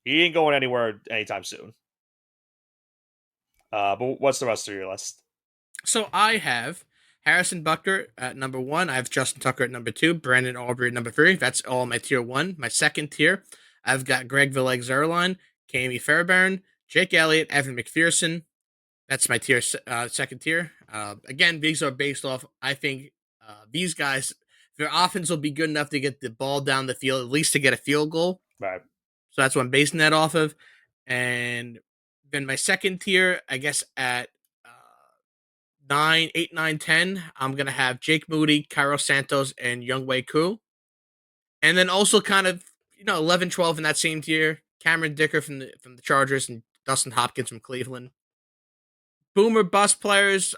He ain't going anywhere anytime soon. But what's the rest of your list? So I have Harrison Butker at number one. I have Justin Tucker at number two. Brandon Aubrey at number three. That's all my tier one. My second tier, I've got Greg Zerline, Cammy Fairbairn, Jake Elliott, Evan McPherson. That's my second tier. Again, these are based off. I think these guys, their offense will be good enough to get the ball down the field, at least to get a field goal. Right. So that's what I'm basing that off of. And then my second tier, I guess at 9, 8, 9, 10, I'm gonna have Jake Moody, Cairo Santos, and Younghoe Koo. And then also kind of 11, 12 in that same tier, Cameron Dicker from the Chargers and Dustin Hopkins from Cleveland. Boomer bust players.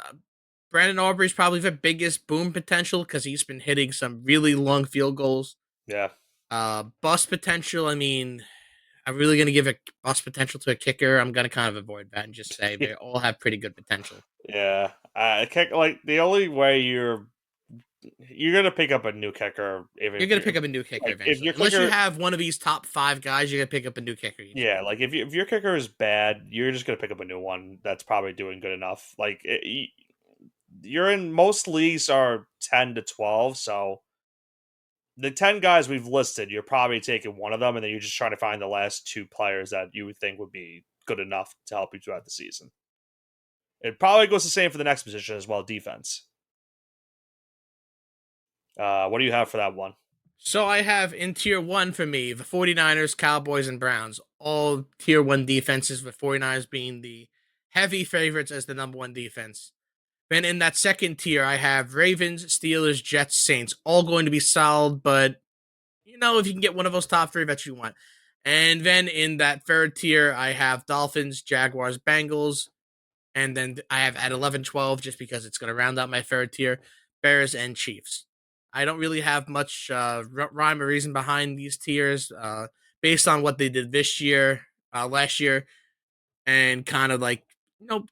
Brandon Aubrey's probably the biggest boom potential because he's been hitting some really long field goals. Yeah. Bust potential. I mean, I'm really gonna give a bust potential to a kicker. I'm gonna kind of avoid that and just say they all have pretty good potential. Yeah. Like the only way you're gonna pick up a new kicker even You're if gonna you're pick up a new kicker like if eventually, your unless you kicker. have one of these top 5 guys. You're gonna pick up a new kicker each Yeah, year. like if your kicker is bad, you're just gonna pick up a new one that's probably doing good enough. Like you're in most leagues are 10 to 12, so the 10 guys we've listed, you're probably taking one of them, and then you're just trying to find the last 2 players that you would think would be good enough to help you throughout the season. It probably goes the same for the next position as well, defense. What do you have for that one? So I have in tier one for me the 49ers, Cowboys, and Browns. All tier one defenses, with 49ers being the heavy favorites as the number one defense. Then in that second tier, I have Ravens, Steelers, Jets, Saints. All going to be solid, but if you can get one of those top three, that you want. And then in that third tier, I have Dolphins, Jaguars, Bengals. And then I have at 11, 12, just because it's going to round out my third tier, Bears and Chiefs. I don't really have much rhyme or reason behind these tiers based on what they did this year, last year, and kind of like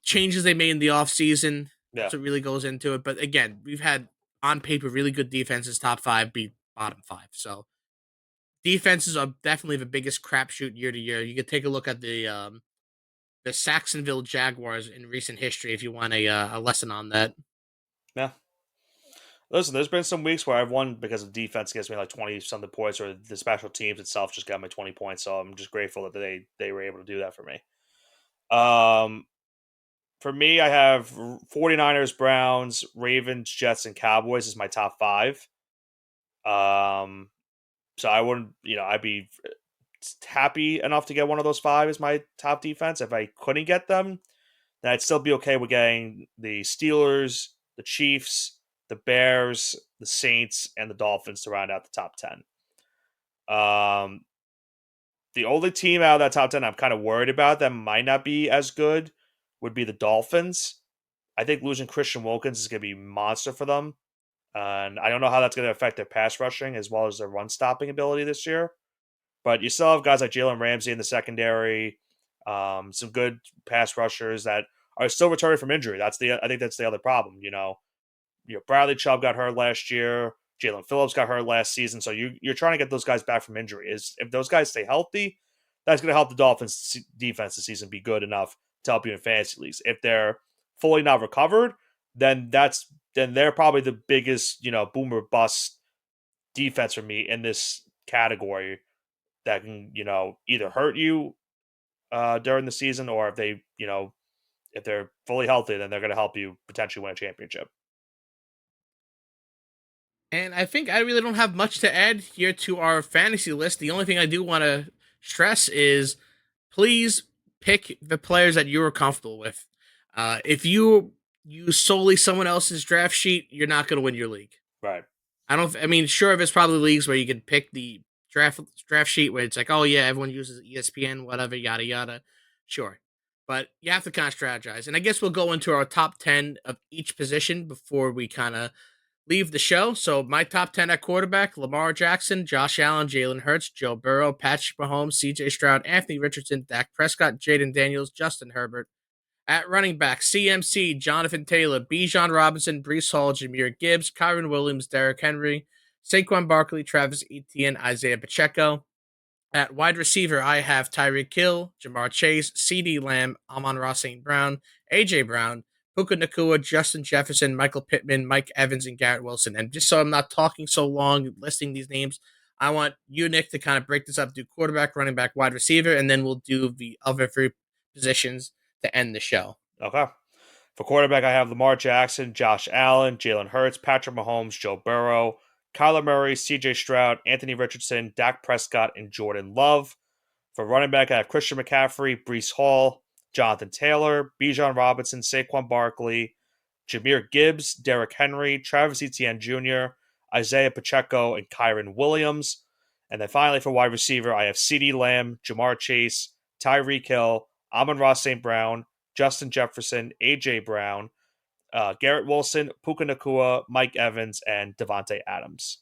changes they made in the off season. Yeah. That's what really goes into it. But again, we've had on paper really good defenses, top five beat bottom five. So defenses are definitely the biggest crapshoot year to year. You could take a look at the Saxonville Jaguars in recent history if you want a lesson on that. Yeah. Listen, there's been some weeks where I've won because the defense gets me like 20 something points, or the special teams itself just got me 20 points. So I'm just grateful that they were able to do that for me. Um, for me, I have 49ers, Browns, Ravens, Jets, and Cowboys as my top five. Um, so I wouldn't, I'd be happy enough to get one of those five as my top defense. If I couldn't get them, then I'd still be okay with getting the Steelers, the Chiefs, the Bears, the Saints, and the Dolphins to round out the top 10. Um, the only team out of that top 10 I'm kind of worried about that might not be as good would be the Dolphins. I think losing Christian Wilkins is going to be a monster for them. And I don't know how that's going to affect their pass rushing as well as their run stopping ability this year. But you still have guys like Jalen Ramsey in the secondary, some good pass rushers that are still returning from injury. I think that's the other problem. Bradley Chubb got hurt last year. Jalen Phillips got hurt last season. So you're trying to get those guys back from injury. If those guys stay healthy, that's going to help the Dolphins defense this season be good enough to help you in fantasy leagues. If they're fully not recovered, then they're probably the biggest boomer bust defense for me in this category that can either hurt you during the season, or if they're fully healthy, then they're going to help you potentially win a championship. And I think I really don't have much to add here to our fantasy list. The only thing I do want to stress is please pick the players that you are comfortable with. If you use solely someone else's draft sheet, you're not going to win your league. Right. I mean, sure, there's probably leagues where you can pick the draft sheet where it's like, oh yeah, everyone uses ESPN, whatever, yada yada. Sure, but you have to kind of strategize. And I guess we'll go into our top 10 of each position before we kind of leave the show. So my top 10 at quarterback: Lamar Jackson, Josh Allen, Jalen Hurts, Joe Burrow, Patrick Mahomes, C.J. Stroud, Anthony Richardson, Dak Prescott, Jaden Daniels, Justin Herbert. At running back, CMC, Jonathan Taylor, Bijan Robinson, Brees Hall, Jameer Gibbs, Kyron Williams, Derrick Henry, Saquon Barkley, Travis Etienne, Isaiah Pacheco. At wide receiver, I have Tyreek Hill, Jamar Chase, CD Lamb, Amon-Ra St. Brown, AJ Brown, Puka Nakua, Justin Jefferson, Michael Pittman, Mike Evans, and Garrett Wilson. And just so I'm not talking so long listing these names, I want you, Nick, to kind of break this up, do quarterback, running back, wide receiver, and then we'll do the other three positions to end the show. Okay. For quarterback, I have Lamar Jackson, Josh Allen, Jalen Hurts, Patrick Mahomes, Joe Burrow, Kyler Murray, C.J. Stroud, Anthony Richardson, Dak Prescott, and Jordan Love. For running back, I have Christian McCaffrey, Brees Hall, Jonathan Taylor, Bijan Robinson, Saquon Barkley, Jameer Gibbs, Derrick Henry, Travis Etienne Jr., Isaiah Pacheco, and Kyron Williams. And then finally, for wide receiver, I have CeeDee Lamb, Jamar Chase, Tyreek Hill, Amon-Ra St. Brown, Justin Jefferson, A.J. Brown, Garrett Wilson, Puka Nakua, Mike Evans, and Devontae Adams.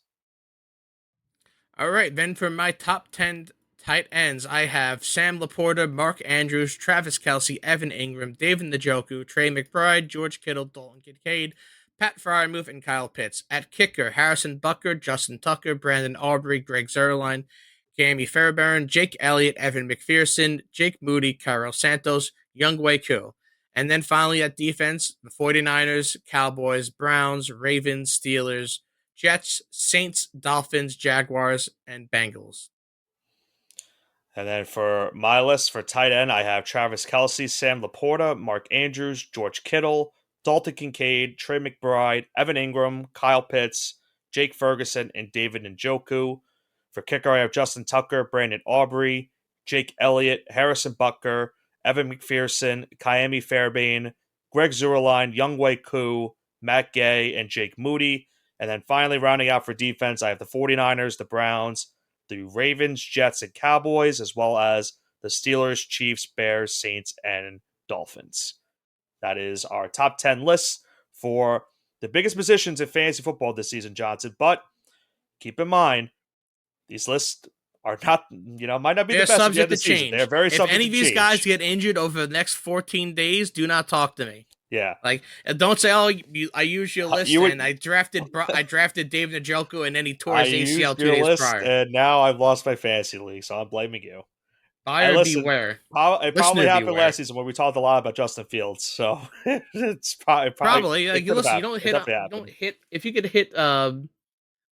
All right, then for my top 10 tight ends, I have Sam Laporta, Mark Andrews, Travis Kelsey, Evan Ingram, David Njoku, Trey McBride, George Kittle, Dalton Kincaid, Pat Fryermuth, and Kyle Pitts. At kicker, Harrison Butker, Justin Tucker, Brandon Aubrey, Greg Zerline, Cammy Fairbairn, Jake Elliott, Evan McPherson, Jake Moody, Cairo Santos, Younghoe Koo. And then finally at defense, the 49ers, Cowboys, Browns, Ravens, Steelers, Jets, Saints, Dolphins, Jaguars, and Bengals. And then for my list for tight end, I have Travis Kelsey, Sam Laporta, Mark Andrews, George Kittle, Dalton Kincaid, Trey McBride, Evan Ingram, Kyle Pitts, Jake Ferguson, and David Njoku. For kicker, I have Justin Tucker, Brandon Aubrey, Jake Elliott, Harrison Butker, Evan McPherson, Kaimi Fairbairn, Greg Zuerlein, Younghoe Koo, Matt Gay, and Jake Moody. And then finally, rounding out for defense, I have the 49ers, the Browns, the Ravens, Jets, and Cowboys, as well as the Steelers, Chiefs, Bears, Saints, and Dolphins. That is our top 10 lists for the biggest positions in fantasy football this season, Johnson. But keep in mind, these lists are not, might not be the They're best at the end subject of to the season. They're change. very If subject any to of these guys change. get injured over the next 14 days, do not talk to me. Yeah. Like, don't say, "Oh, I used your list You would. and I drafted David Njoku and then he tore I his ACL used 2 your days list, prior." and now I've lost my fantasy league, so I'm blaming you. I Buyer listen. beware. It probably Listener happened beware. last season when we talked a lot about Justin Fields. So it's probably Probably. it Like, you could have listen, happened. It definitely you don't happened. hit. If you could hit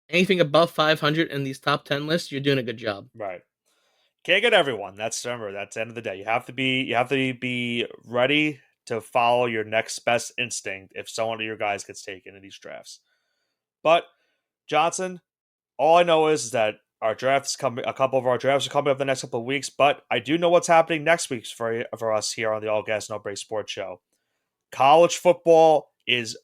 anything above 500 in these top 10 lists, you're doing a good job. Right. Can't get everyone. Remember, that's the end of the day. You have to be ready to follow your next best instinct if someone of your guys gets taken in these drafts. But Johnson, all I know is that our drafts coming. A couple of our drafts are coming up the next couple of weeks. But I do know what's happening next week for us here on the All Gas No Break Sports Show. College football is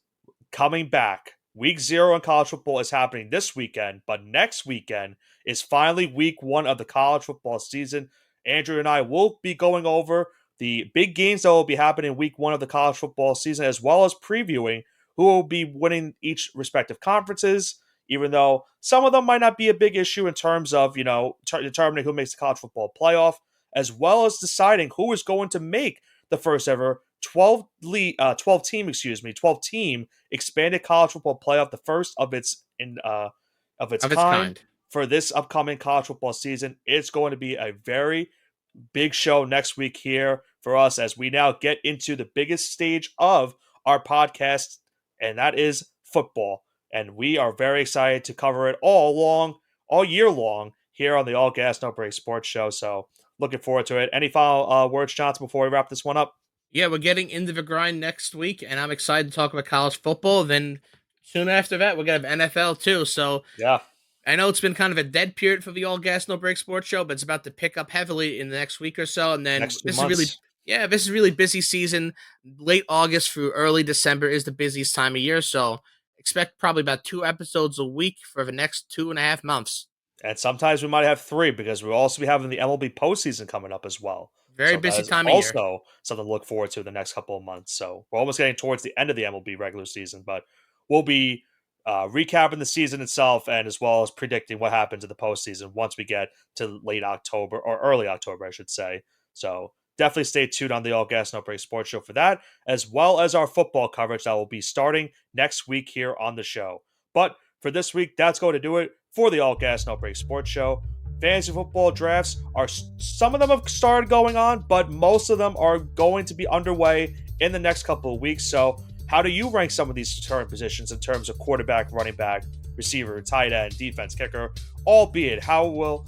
coming back. Week 0 in college football is happening this weekend, but next weekend is finally week 1 of the college football season. Andrew and I will be going over the big games that will be happening week 1 of the college football season, as well as previewing who will be winning each respective conferences, even though some of them might not be a big issue in terms of, determining who makes the college football playoff, as well as deciding who is going to make the first ever 12 team expanded college football playoff, the first of its Of its kind kind. for this upcoming college football season. It's going to be a very big show next week here for us as we now get into the biggest stage of our podcast, and that is football. And we are very excited to cover it all year long here on the All Gas No Break Sports Show. So looking forward to it. Any final words, Johnson, before we wrap this one up? Yeah, we're getting into the grind next week, and I'm excited to talk about college football. Then soon after that, we're going to have NFL too. So Yeah. I know it's been kind of a dead period for the All Gas No Break Sports Show, but it's about to pick up heavily in the next week or so. And then Next 2 months. this is really busy season. Late August through early December is the busiest time of year. So expect probably about 2 episodes a week for the next 2.5 months. And sometimes we might have 3 because we'll also be having the MLB postseason coming up as well. Very So that busy is time of year. also something to look forward to the next couple of months. So we're almost getting towards the end of the MLB regular season, but we'll be recapping the season itself and as well as predicting what happens in the postseason once we get to late October or early October, I should say. So definitely stay tuned on the All Gas No Break Sports Show for that, as well as our football coverage that will be starting next week here on the show. But for this week, that's going to do it for the All Gas No Break Sports Show. Fantasy football drafts some of them have started going on, but most of them are going to be underway in the next couple of weeks. So how do you rank some of these current positions in terms of quarterback, running back, receiver, tight end, defense, kicker? Albeit, what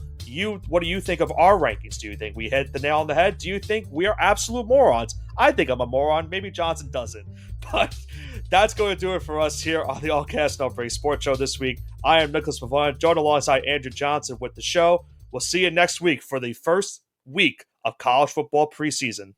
do you think of our rankings? Do you think we hit the nail on the head? Do you think we are absolute morons? I think I'm a moron. Maybe Johnson doesn't. But that's going to do it for us here on the All Cast No Break Sports Show this week. I am Nicholas Pavone, joined alongside Andrew Johnson with the show. We'll see you next week for the first week of college football preseason.